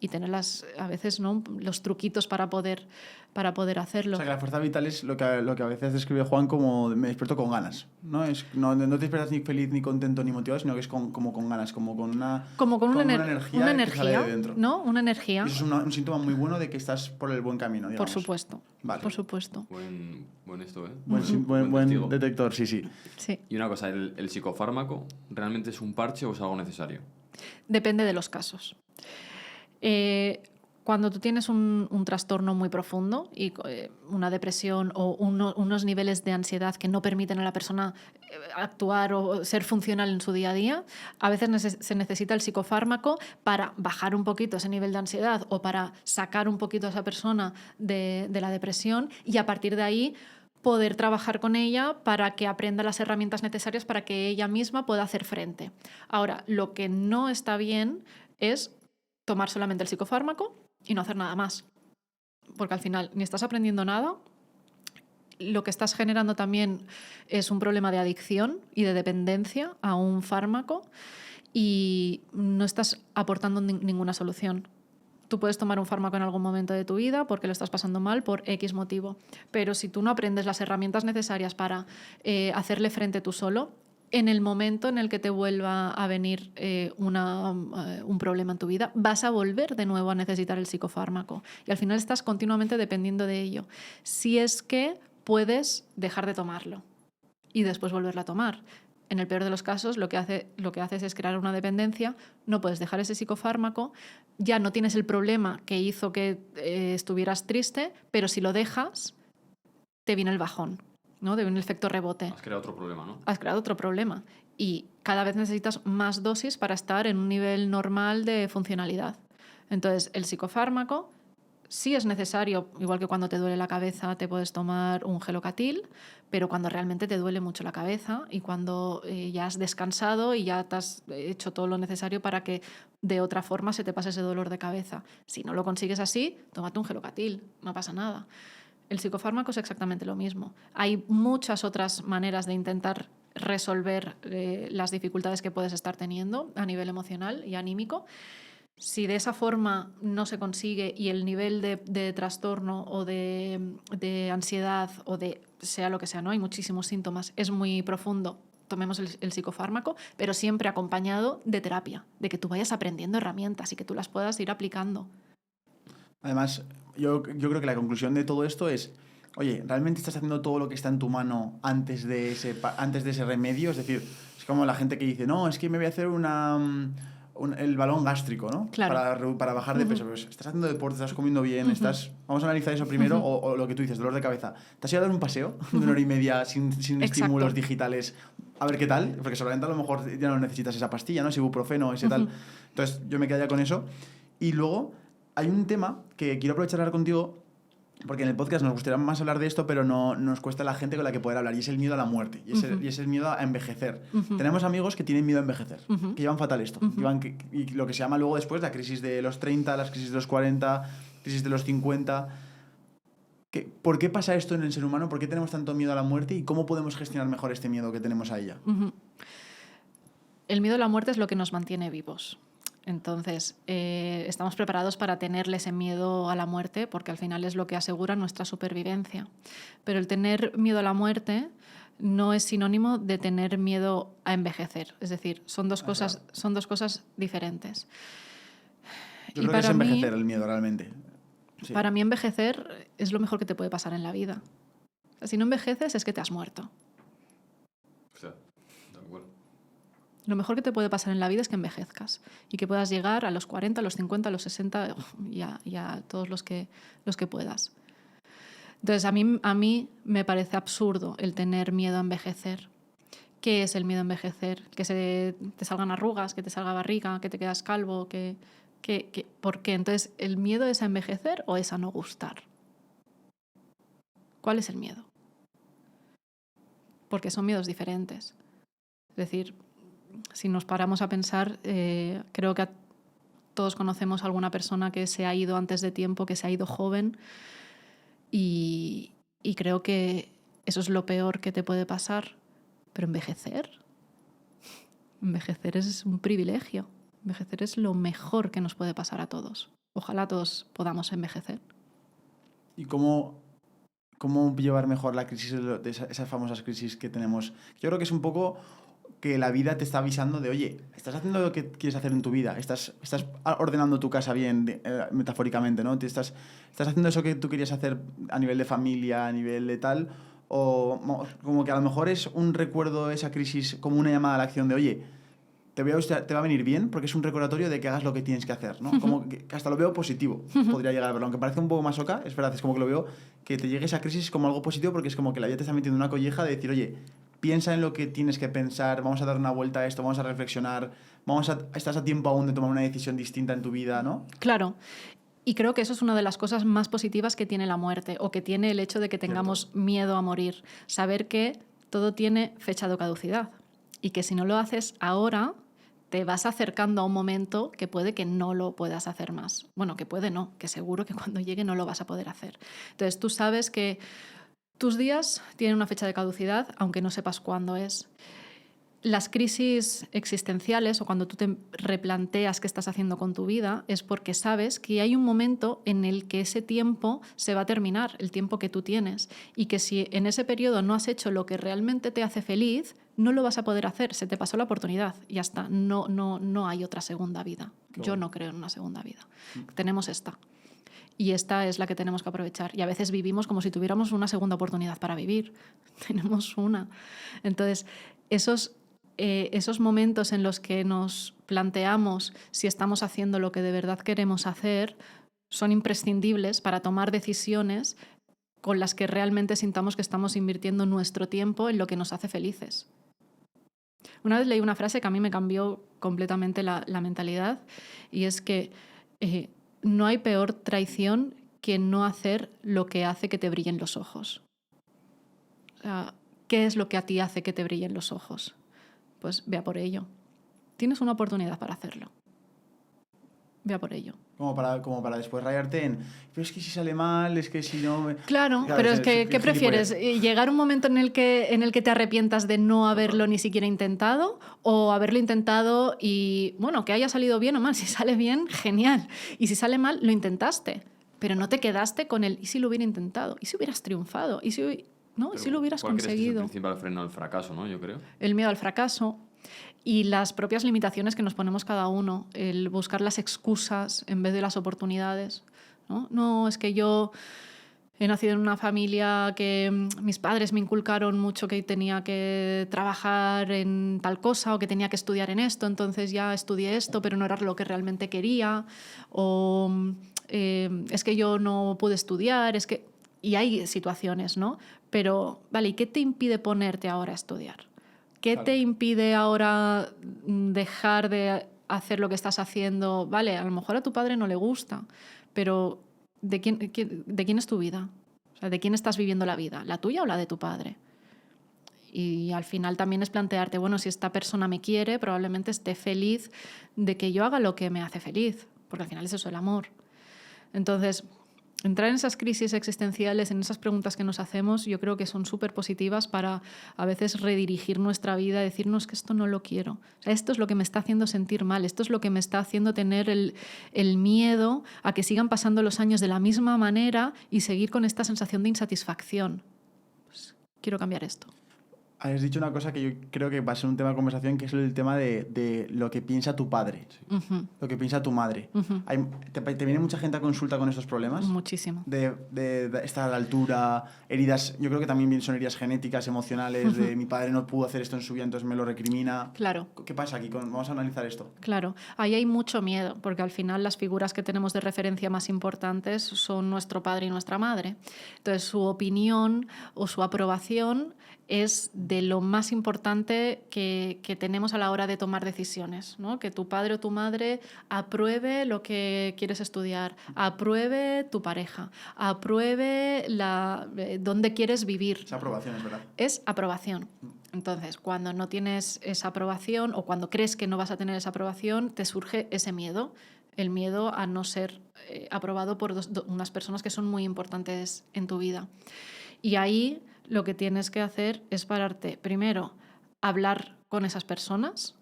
y tener a veces, ¿no?, los truquitos para poder hacerlo. O sea, que la fuerza vital es lo que a veces describe Juan como me despierto con ganas, ¿no? No te despiertas ni feliz, ni contento, ni motivado, sino que es como con ganas, como con una energía que sale de dentro. ¿No? Una energía. Y eso es un síntoma muy bueno de que estás por el buen camino, digamos. Por supuesto, Vale. por supuesto. Buen esto, ¿eh? Buen testigo. detector, sí. Sí. Y una cosa, ¿el psicofármaco realmente es un parche o es algo necesario? Depende de los casos. Cuando tú tienes un trastorno muy profundo y una depresión o unos niveles de ansiedad que no permiten a la persona actuar o ser funcional en su día a día, a veces se necesita el psicofármaco para bajar un poquito ese nivel de ansiedad o para sacar un poquito a esa persona de la depresión y a partir de ahí poder trabajar con ella para que aprenda las herramientas necesarias para que ella misma pueda hacer frente. Ahora, lo que no está bien es tomar solamente el psicofármaco y no hacer nada más. Porque al final ni estás aprendiendo nada, lo que estás generando también es un problema de adicción y de dependencia a un fármaco y no estás aportando ninguna solución. Tú puedes tomar un fármaco en algún momento de tu vida porque lo estás pasando mal por X motivo, pero si tú no aprendes las herramientas necesarias para hacerle frente tú solo, en el momento en el que te vuelva a venir un problema en tu vida, vas a volver de nuevo a necesitar el psicofármaco y al final estás continuamente dependiendo de ello. Si es que puedes dejar de tomarlo y después volverlo a tomar. En el peor de los casos, lo que haces es crear una dependencia, no puedes dejar ese psicofármaco, ya no tienes el problema que hizo que estuvieras triste, pero si lo dejas, te viene el bajón, ¿no? Te viene el efecto rebote. Has creado otro problema, ¿no? Has creado otro problema y cada vez necesitas más dosis para estar en un nivel normal de funcionalidad. Entonces, el psicofármaco sí es necesario, igual que cuando te duele la cabeza te puedes tomar un Gelocatil, pero cuando realmente te duele mucho la cabeza y cuando ya has descansado y ya te has hecho todo lo necesario para que de otra forma se te pase ese dolor de cabeza. Si no lo consigues así, tómate un Gelocatil, no pasa nada. El psicofármaco es exactamente lo mismo. Hay muchas otras maneras de intentar resolver las dificultades que puedes estar teniendo a nivel emocional y anímico Si de esa forma no se consigue y el nivel de trastorno o de ansiedad o de sea lo que sea, ¿no? Hay muchísimos síntomas, es muy profundo, tomemos el psicofármaco, pero siempre acompañado de terapia, de que tú vayas aprendiendo herramientas y que tú las puedas ir aplicando. Además, yo creo que la conclusión de todo esto es, oye, ¿realmente estás haciendo todo lo que está en tu mano antes de ese remedio? Es decir, es como la gente que dice, no, es que me voy a hacer el balón gástrico, ¿no? Claro. Para bajar de peso. Pues estás haciendo deporte, estás comiendo bien, vamos a analizar eso primero, o lo que tú dices, dolor de cabeza. ¿Te has ido a dar un paseo de 1 hora y media sin estímulos digitales? A ver qué tal, porque solamente a lo mejor ya no necesitas esa pastilla, ¿no? Ese ibuprofeno, ese tal. Entonces, yo me quedaría con eso. Y luego, hay un tema que quiero aprovechar hablar contigo, porque en el podcast nos gustaría más hablar de esto, pero no nos cuesta la gente con la que poder hablar, y es el miedo a la muerte, y es el miedo a envejecer. Tenemos amigos que tienen miedo a envejecer, que llevan fatal esto. Y lo que se llama luego después la crisis de los 30, las crisis de los 40, crisis de los 50. ¿Por qué pasa esto en el ser humano? ¿Por qué tenemos tanto miedo a la muerte? ¿Y cómo podemos gestionar mejor este miedo que tenemos a ella? El miedo a la muerte es lo que nos mantiene vivos. Entonces, estamos preparados para tenerle ese miedo a la muerte porque al final es lo que asegura nuestra supervivencia. Pero el tener miedo a la muerte no es sinónimo de tener miedo a envejecer. Es decir, son dos cosas diferentes. Yo creo que es envejecer el miedo realmente. Sí. Para mí envejecer es lo mejor que te puede pasar en la vida. O sea, si no envejeces es que te has muerto. O sea, de acuerdo. Lo mejor que te puede pasar en la vida es que envejezcas y que puedas llegar a los 40, a los 50, a los 60 y a todos los que puedas. Entonces, a mí me parece absurdo el tener miedo a envejecer. ¿Qué es el miedo a envejecer? Que te salgan arrugas, que te salga barriga, que te quedas calvo, ¿por qué? Entonces, ¿el miedo es a envejecer o es a no gustar? ¿Cuál es el miedo? Porque son miedos diferentes. Es decir, si nos paramos a pensar, creo que todos conocemos a alguna persona que se ha ido antes de tiempo, que se ha ido joven, y creo que eso es lo peor que te puede pasar. Pero envejecer es un privilegio. Envejecer es lo mejor que nos puede pasar a todos. Ojalá todos podamos envejecer. ¿Y cómo llevar mejor la crisis de esas famosas crisis que tenemos? Yo creo que es un poco que la vida te está avisando de, oye, estás haciendo lo que quieres hacer en tu vida, estás ordenando tu casa bien, metafóricamente, ¿no? Estás haciendo eso que tú querías hacer a nivel de familia, a nivel de tal, o como que a lo mejor es un recuerdo, esa crisis, como una llamada a la acción de, oye, te va a venir bien porque es un recordatorio de que hagas lo que tienes que hacer, ¿no? Como que hasta lo veo positivo, podría llegar a verlo. Aunque parece un poco masoca, es verdad, es como que lo veo, que te llegue esa crisis como algo positivo porque es como que la vida te está metiendo una colleja de decir, oye, piensa en lo que tienes que pensar, vamos a dar una vuelta a esto, vamos a reflexionar, estás a tiempo aún de tomar una decisión distinta en tu vida, ¿no? Claro. Y creo que eso es una de las cosas más positivas que tiene la muerte o que tiene el hecho de que tengamos miedo a morir. Saber que todo tiene fecha de caducidad y que si no lo haces ahora, te vas acercando a un momento que puede que no lo puedas hacer más. Bueno, que puede no, que seguro que cuando llegue no lo vas a poder hacer. Entonces tú sabes que tus días tienen una fecha de caducidad, aunque no sepas cuándo es. Las crisis existenciales o cuando tú te replanteas qué estás haciendo con tu vida es porque sabes que hay un momento en el que ese tiempo se va a terminar, el tiempo que tú tienes, y que si en ese periodo no has hecho lo que realmente te hace feliz, no lo vas a poder hacer, se te pasó la oportunidad, ya está, no hay otra segunda vida. Yo no creo en una segunda vida. Tenemos esta. Y esta es la que tenemos que aprovechar. Y a veces vivimos como si tuviéramos una segunda oportunidad para vivir. Tenemos una. Entonces, esos momentos en los que nos planteamos si estamos haciendo lo que de verdad queremos hacer son imprescindibles para tomar decisiones con las que realmente sintamos que estamos invirtiendo nuestro tiempo en lo que nos hace felices. Una vez leí una frase que a mí me cambió completamente la mentalidad, y es que no hay peor traición que no hacer lo que hace que te brillen los ojos. O sea, ¿qué es lo que a ti hace que te brillen los ojos? Pues ve a por ello. Tienes una oportunidad para hacerlo. ve a por ello. Como para después rayarte en, pero es que si sale mal, es que si no... Claro, pero es que, ¿qué prefieres? ¿Llegar un momento en el que te arrepientas de no haberlo ni siquiera intentado o haberlo intentado y, bueno, que haya salido bien o mal? Si sale bien, genial. Y si sale mal, lo intentaste. Pero no te quedaste con el, ¿y si lo hubiera intentado? ¿Y si hubieras triunfado? ¿Y si, no? ¿Y si lo hubieras ¿Cuál crees que es el conseguido? principal freno al fracaso, ¿no? Yo creo. El miedo al fracaso y las propias limitaciones que nos ponemos cada uno, el buscar las excusas en vez de las oportunidades. No, es que yo he nacido en una familia que mis padres me inculcaron mucho que tenía que trabajar en tal cosa o que tenía que estudiar en esto, entonces ya estudié esto, pero no era lo que realmente quería. O es que yo no pude estudiar, es que... Y hay situaciones, ¿no? Pero, vale, ¿y qué te impide ponerte ahora a estudiar? ¿Qué te impide ahora dejar de hacer lo que estás haciendo? Vale, a lo mejor a tu padre no le gusta, pero ¿de quién es tu vida? O sea, ¿de quién estás viviendo la vida? ¿La tuya o la de tu padre? Y al final también es plantearte, bueno, si esta persona me quiere, probablemente esté feliz de que yo haga lo que me hace feliz, porque al final es eso el amor. Entonces, entrar en esas crisis existenciales, en esas preguntas que nos hacemos, yo creo que son súper positivas para a veces redirigir nuestra vida, decirnos que esto no lo quiero. O sea, esto es lo que me está haciendo sentir mal, esto es lo que me está haciendo tener el miedo a que sigan pasando los años de la misma manera y seguir con esta sensación de insatisfacción. Pues, quiero cambiar esto. Has dicho una cosa que yo creo que va a ser un tema de conversación, que es el tema de lo que piensa tu padre, lo que piensa tu madre. ¿Te viene mucha gente a consulta con estos problemas? Muchísimo. De estar a la altura, heridas, yo creo que también son heridas genéticas, emocionales, de mi padre no pudo hacer esto en su vida, entonces me lo recrimina. Claro. ¿Qué pasa aquí? Vamos a analizar esto. Claro, ahí hay mucho miedo, porque al final las figuras que tenemos de referencia más importantes son nuestro padre y nuestra madre. Entonces, su opinión o su aprobación es de lo más importante que tenemos a la hora de tomar decisiones, ¿no? Que tu padre o tu madre apruebe lo que quieres estudiar, apruebe tu pareja, apruebe dónde quieres vivir. Esa aprobación, es verdad. Es aprobación. Entonces, cuando no tienes esa aprobación o cuando crees que no vas a tener esa aprobación, te surge ese miedo, el miedo a no ser aprobado por unas personas que son muy importantes en tu vida. Y ahí lo que tienes que hacer es pararte, primero, a hablar con esas personas,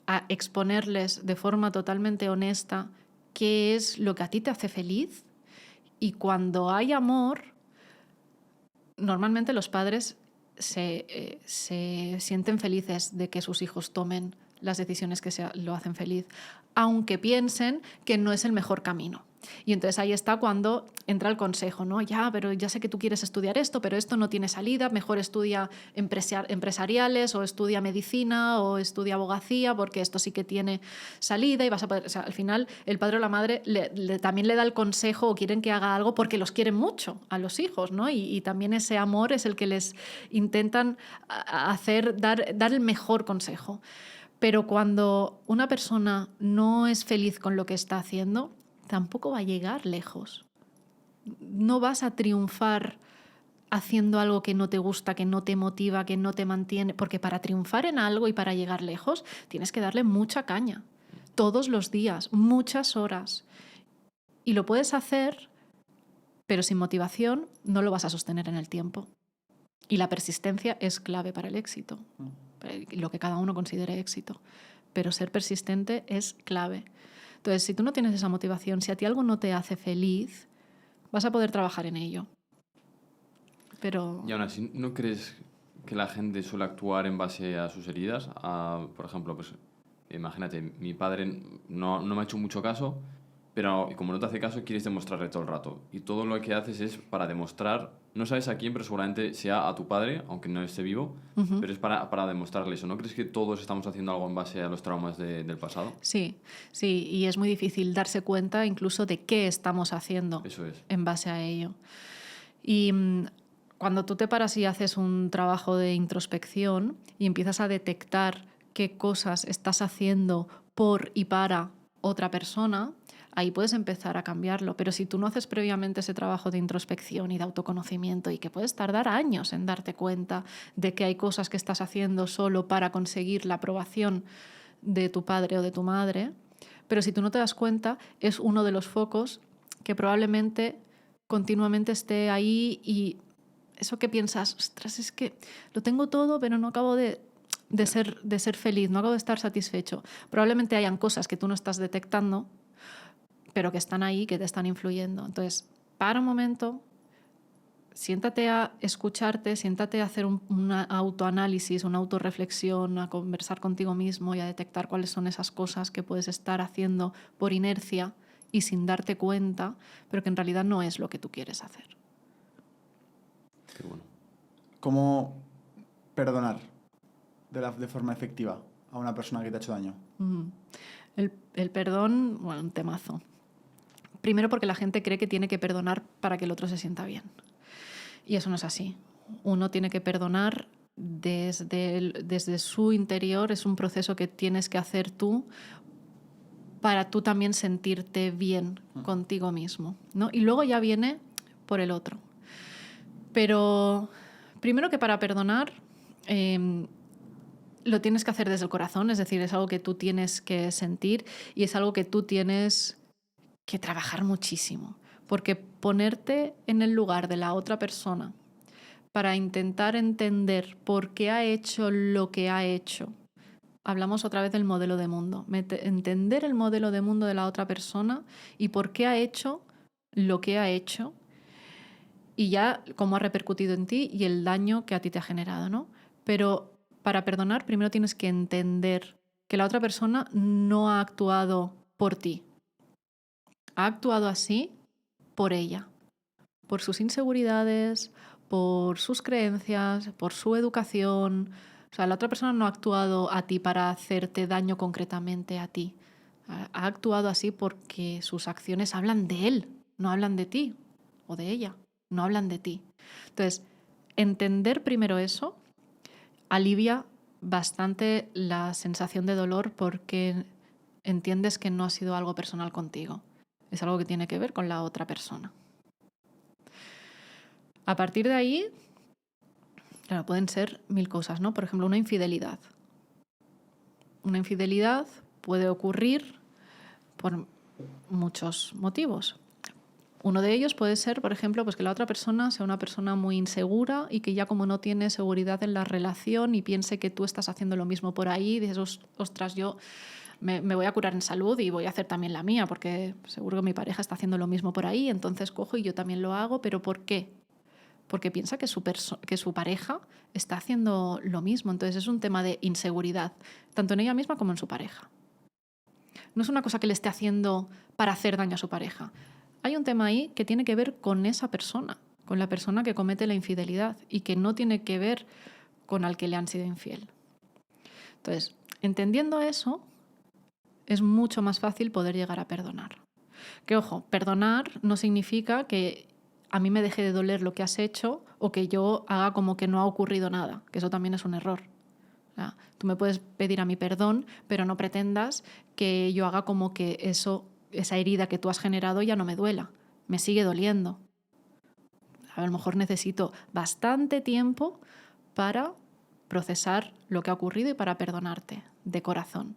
a exponerles de forma totalmente honesta qué es lo que a ti te hace feliz. Y cuando hay amor, normalmente los padres se sienten felices de que sus hijos tomen las decisiones que lo hacen feliz, aunque piensen que no es el mejor camino. Y entonces ahí está cuando entra el consejo, ¿no? Ya, pero ya sé que tú quieres estudiar esto, pero esto no tiene salida, mejor estudia empresariales o estudia medicina o estudia abogacía, porque esto sí que tiene salida y vas a poder... O sea, al final el padre o la madre también le da el consejo o quieren que haga algo porque los quieren mucho a los hijos, ¿no? Y también ese amor es el que les intentan dar el mejor consejo. Pero cuando una persona no es feliz con lo que está haciendo, tampoco va a llegar lejos. No vas a triunfar haciendo algo que no te gusta, que no te motiva, que no te mantiene, porque para triunfar en algo y para llegar lejos tienes que darle mucha caña, todos los días, muchas horas. Y lo puedes hacer, pero sin motivación no lo vas a sostener en el tiempo. Y la persistencia es clave para el éxito, lo que cada uno considere éxito. Pero ser persistente es clave. Entonces, si tú no tienes esa motivación, si a ti algo no te hace feliz, vas a poder trabajar en ello. Pero... Y aún así, ¿no crees que la gente suele actuar en base a sus heridas? Por ejemplo, pues imagínate, mi padre no me ha hecho mucho caso, pero como no te hace caso, quieres demostrarle todo el rato. Y todo lo que haces es para demostrar, no sabes a quién, pero seguramente sea a tu padre, aunque no esté vivo, pero es para demostrarle eso. ¿No crees que todos estamos haciendo algo en base a los traumas del pasado? Sí, y es muy difícil darse cuenta incluso de qué estamos haciendo en base a ello. Y cuando tú te paras y haces un trabajo de introspección y empiezas a detectar qué cosas estás haciendo por y para otra persona, ahí puedes empezar a cambiarlo. Pero si tú no haces previamente ese trabajo de introspección y de autoconocimiento, y que puedes tardar años en darte cuenta de que hay cosas que estás haciendo solo para conseguir la aprobación de tu padre o de tu madre, pero si tú no te das cuenta, es uno de los focos que probablemente continuamente esté ahí y eso que piensas, ostras, es que lo tengo todo, pero no acabo de ser feliz, no acabo de estar satisfecho. Probablemente hayan cosas que tú no estás detectando, pero que están ahí, que te están influyendo. Entonces, para un momento, siéntate a escucharte, siéntate a hacer un autoanálisis, una autorreflexión, a conversar contigo mismo y a detectar cuáles son esas cosas que puedes estar haciendo por inercia y sin darte cuenta, pero que en realidad no es lo que tú quieres hacer. Qué bueno. ¿Cómo perdonar de forma efectiva a una persona que te ha hecho daño? El perdón, bueno, un temazo. Primero porque la gente cree que tiene que perdonar para que el otro se sienta bien. Y eso no es así. Uno tiene que perdonar desde su interior, es un proceso que tienes que hacer tú para tú también sentirte bien contigo mismo, ¿no? Y luego ya viene por el otro. Pero primero que para perdonar lo tienes que hacer desde el corazón, es decir, es algo que tú tienes que sentir y es algo que tú tienes que trabajar muchísimo. Porque ponerte en el lugar de la otra persona para intentar entender por qué ha hecho lo que ha hecho. Hablamos otra vez del modelo de mundo. Entender el modelo de mundo de la otra persona y por qué ha hecho lo que ha hecho y ya cómo ha repercutido en ti y el daño que a ti te ha generado, ¿no? Pero para perdonar primero tienes que entender que la otra persona no ha actuado por ti. Ha actuado así por ella, por sus inseguridades, por sus creencias, por su educación. O sea, la otra persona no ha actuado a ti para hacerte daño concretamente a ti. Ha actuado así porque sus acciones hablan de él, no hablan de ti o de ella, no hablan de ti. Entonces, entender primero eso alivia bastante la sensación de dolor porque entiendes que no ha sido algo personal contigo. Es algo que tiene que ver con la otra persona. A partir de ahí, claro, pueden ser 1000 cosas, ¿no? Por ejemplo, una infidelidad. Una infidelidad puede ocurrir por muchos motivos. Uno de ellos puede ser, por ejemplo, pues que la otra persona sea una persona muy insegura y que ya como no tiene seguridad en la relación y piense que tú estás haciendo lo mismo por ahí, dices, ostras, yo me voy a curar en salud y voy a hacer también la mía, porque seguro que mi pareja está haciendo lo mismo por ahí, entonces cojo y yo también lo hago, ¿pero por qué? Porque piensa que su pareja está haciendo lo mismo. Entonces es un tema de inseguridad, tanto en ella misma como en su pareja. No es una cosa que le esté haciendo para hacer daño a su pareja. Hay un tema ahí que tiene que ver con esa persona, con la persona que comete la infidelidad y que no tiene que ver con al que le han sido infiel. Entonces, entendiendo eso, es mucho más fácil poder llegar a perdonar. Que ojo, perdonar no significa que a mí me deje de doler lo que has hecho o que yo haga como que no ha ocurrido nada, que eso también es un error. O sea, tú me puedes pedir a mí perdón, pero no pretendas que yo haga como que esa herida que tú has generado ya no me duela, me sigue doliendo. A lo mejor necesito bastante tiempo para procesar lo que ha ocurrido y para perdonarte de corazón.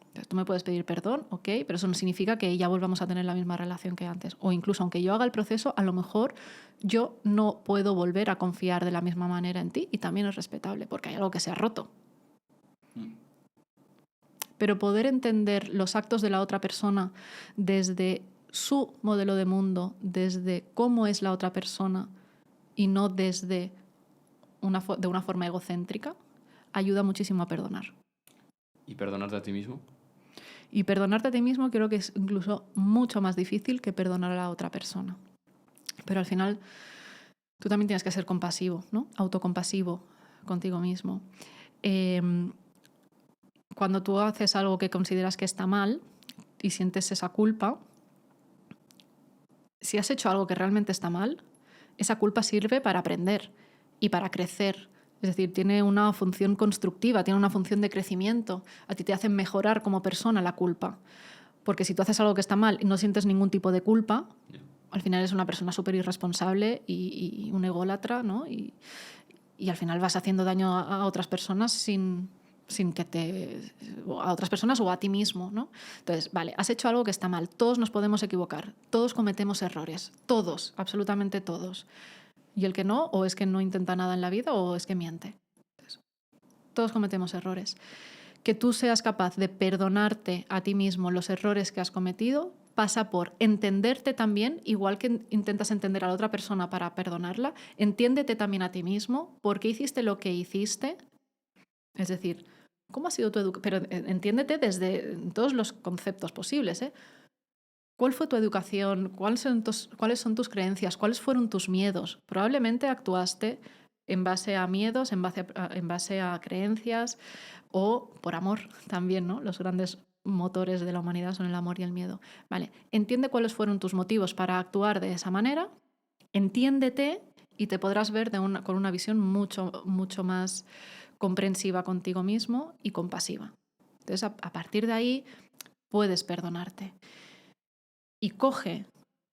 Entonces, tú me puedes pedir perdón, ok, pero eso no significa que ya volvamos a tener la misma relación que antes. O incluso aunque yo haga el proceso, a lo mejor yo no puedo volver a confiar de la misma manera en ti y también es respetable porque hay algo que se ha roto. Pero poder entender los actos de la otra persona desde su modelo de mundo, desde cómo es la otra persona y no desde de una forma egocéntrica, ayuda muchísimo a perdonar. ¿Y perdonarte a ti mismo? Y perdonarte a ti mismo creo que es incluso mucho más difícil que perdonar a la otra persona. Pero al final tú también tienes que ser compasivo, ¿no? Autocompasivo contigo mismo. Cuando tú haces algo que consideras que está mal y sientes esa culpa, si has hecho algo que realmente está mal, esa culpa sirve para aprender y para crecer. Es decir, tiene una función constructiva, tiene una función de crecimiento. A ti te hace mejorar como persona la culpa. Porque si tú haces algo que está mal y no sientes ningún tipo de culpa, al final eres una persona súper irresponsable y un ególatra, ¿no? Y al final vas haciendo daño a otras personas sin sin que a otras personas o a ti mismo, ¿no? Entonces, vale, has hecho algo que está mal. Todos nos podemos equivocar. Todos cometemos errores. Todos, absolutamente todos. Y el que no, o es que no intenta nada en la vida o es que miente. Entonces, todos cometemos errores. Que tú seas capaz de perdonarte a ti mismo los errores que has cometido pasa por entenderte también, igual que intentas entender a la otra persona para perdonarla, entiéndete también a ti mismo, por qué hiciste lo que hiciste. Es decir, ¿cómo ha sido tu educación? Pero entiéndete desde todos los conceptos posibles, ¿eh? ¿Cuál fue tu educación? ¿Cuáles son tus creencias? ¿Cuáles fueron tus miedos? Probablemente actuaste en base a miedos, en base a creencias o por amor también, ¿no? Los grandes motores de la humanidad son el amor y el miedo. Vale, entiende cuáles fueron tus motivos para actuar de esa manera, entiéndete y te podrás ver con una visión mucho, mucho más comprensiva contigo mismo y compasiva. Entonces, a partir de ahí, puedes perdonarte. Y coge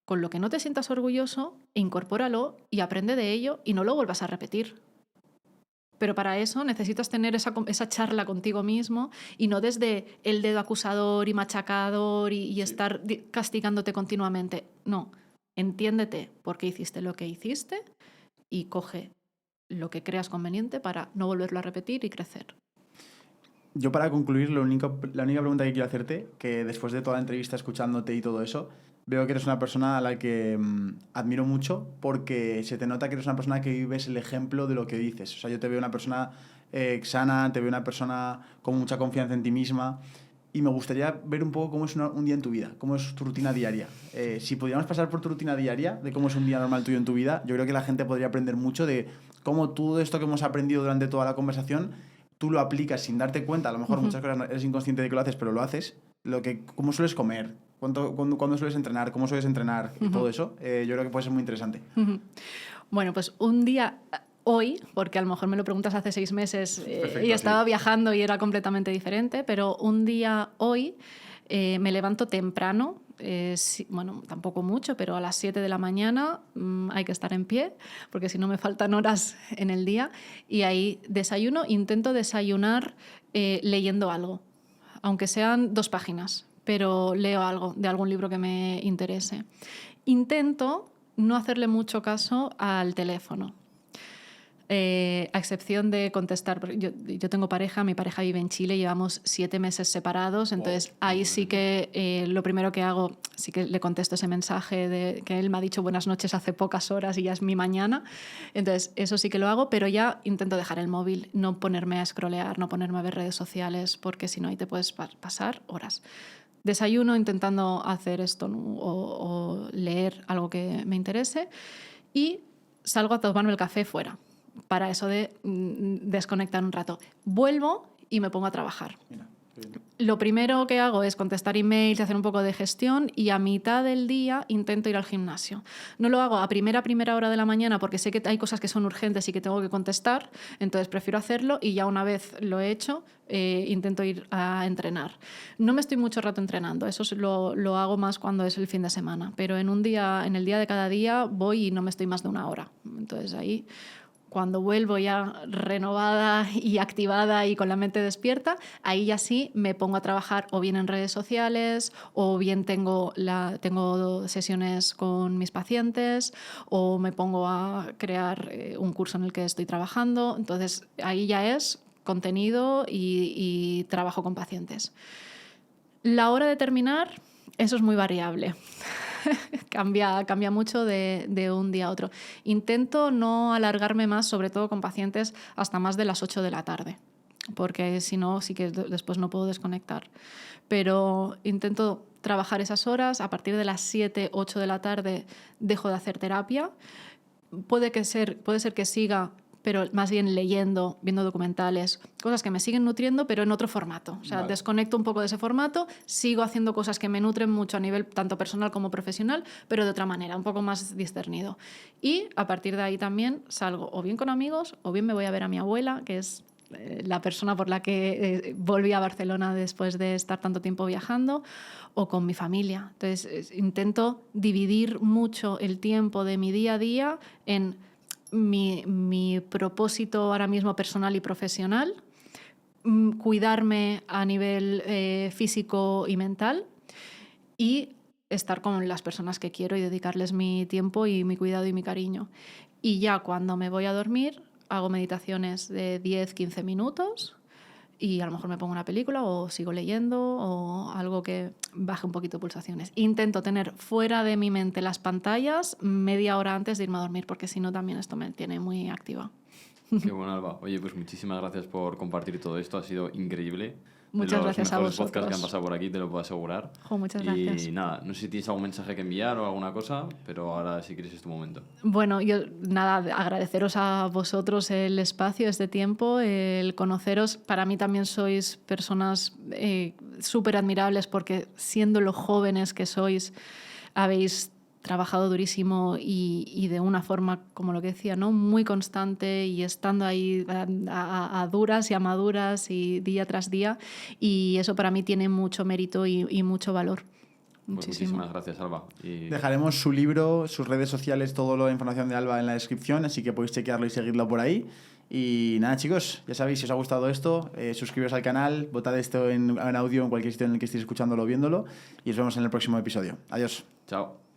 con lo que no te sientas orgulloso, e incorpóralo y aprende de ello y no lo vuelvas a repetir. Pero para eso necesitas tener esa charla contigo mismo y no desde el dedo acusador y machacador y estar castigándote continuamente. No, entiéndete por qué hiciste lo que hiciste y coge lo que creas conveniente para no volverlo a repetir y crecer. Yo, para concluir, la única pregunta que quiero hacerte, que después de toda la entrevista escuchándote y todo eso, veo que eres una persona a la que admiro mucho, porque se te nota que eres una persona que vives el ejemplo de lo que dices. O sea, yo te veo una persona sana, te veo una persona con mucha confianza en ti misma, y me gustaría ver un poco cómo es un día en tu vida, cómo es tu rutina diaria. Si pudiéramos pasar por tu rutina diaria, de cómo es un día normal tuyo en tu vida, yo creo que la gente podría aprender mucho de cómo todo esto que hemos aprendido durante toda la conversación, tú lo aplicas sin darte cuenta. A lo mejor muchas cosas eres inconsciente de que lo haces, pero lo haces. Cómo sueles comer, cuándo sueles entrenar, cómo sueles entrenar, y todo eso, yo creo que puede ser muy interesante. Bueno, pues un día hoy, porque a lo mejor me lo preguntas hace 6 meses Perfecto, y estaba sí. viajando y era completamente diferente, pero un día hoy me levanto temprano, bueno, tampoco mucho, pero a las 7 de la mañana hay que estar en pie, porque si no me faltan horas en el día, y ahí desayuno, intento desayunar leyendo algo, aunque sean 2 páginas, pero leo algo de algún libro que me interese. Intento no hacerle mucho caso al teléfono. A excepción de contestar, porque yo tengo pareja, mi pareja vive en Chile, llevamos 7 meses separados, entonces ahí sí que lo primero que hago, sí que le contesto ese mensaje de que él me ha dicho buenas noches hace pocas horas y ya es mi mañana, entonces eso sí que lo hago, pero ya intento dejar el móvil, no ponerme a scrollear, no ponerme a ver redes sociales, porque si no ahí te puedes pasar horas. Desayuno intentando hacer esto, ¿no? o leer algo que me interese, y salgo a tomarme el café fuera, para eso de desconectar un rato. Vuelvo y me pongo a trabajar. Mira, Lo primero que hago es contestar emails y hacer un poco de gestión, y a mitad del día intento ir al gimnasio. No lo hago a primera hora de la mañana porque sé que hay cosas que son urgentes y que tengo que contestar, entonces prefiero hacerlo, y ya una vez lo he hecho, intento ir a entrenar. No me estoy mucho rato entrenando, eso lo hago más cuando es el fin de semana, pero en el día de cada día voy y no me estoy más de 1 hora. Entonces ahí, cuando vuelvo ya renovada y activada y con la mente despierta, ahí ya sí me pongo a trabajar o bien en redes sociales, o bien tengo sesiones con mis pacientes, o me pongo a crear un curso en el que estoy trabajando. Entonces ahí ya es contenido y trabajo con pacientes. La hora de terminar, eso es muy variable. Cambia mucho de un día a otro. Intento no alargarme más, sobre todo con pacientes, hasta más de las 8 de la tarde, porque si no, sí que después no puedo desconectar. Pero intento trabajar esas horas. A partir de las 7, 8 de la tarde dejo de hacer terapia. Puede ser que siga, pero más bien leyendo, viendo documentales, cosas que me siguen nutriendo, pero en otro formato. O sea, Vale. desconecto un poco de ese formato, sigo haciendo cosas que me nutren mucho a nivel tanto personal como profesional, pero de otra manera, un poco más discernido. Y a partir de ahí también salgo o bien con amigos, o bien me voy a ver a mi abuela, que es la persona por la que volví a Barcelona después de estar tanto tiempo viajando, o con mi familia. Entonces, intento dividir mucho el tiempo de mi día a día en mi propósito ahora mismo personal y profesional, cuidarme a nivel físico y mental y estar con las personas que quiero y dedicarles mi tiempo y mi cuidado y mi cariño. Y ya cuando me voy a dormir hago meditaciones de 10-15 minutos y a lo mejor me pongo una película o sigo leyendo o algo que baje un poquito pulsaciones. Intento tener fuera de mi mente las pantallas media hora antes de irme a dormir, porque si no también esto me tiene muy activa. Qué bueno, Alba. Oye, pues muchísimas gracias por compartir todo esto. Ha sido increíble. Muchas gracias a de los mejores vosotros. podcasts que han pasado por aquí, te lo puedo asegurar. Muchas gracias. Y nada, no sé si tienes algún mensaje que enviar o alguna cosa, pero ahora si quieres es tu momento. Bueno, yo nada, agradeceros a vosotros el espacio, este tiempo, el conoceros. Para mí también sois personas súper admirables porque siendo lo jóvenes que sois, habéis trabajado durísimo y de una forma, como lo que decía, ¿no? Muy constante y estando ahí a duras y a maduras y día tras día, y eso para mí tiene mucho mérito y mucho valor. Pues muchísimas gracias, Alba. Y... Dejaremos su libro, sus redes sociales, toda la información de Alba en la descripción, así que podéis chequearlo y seguirlo por ahí. Y nada, chicos, ya sabéis, si os ha gustado esto, suscribiros al canal, votad esto en audio en cualquier sitio en el que estéis escuchándolo o viéndolo, y nos vemos en el próximo episodio. Adiós. Chao.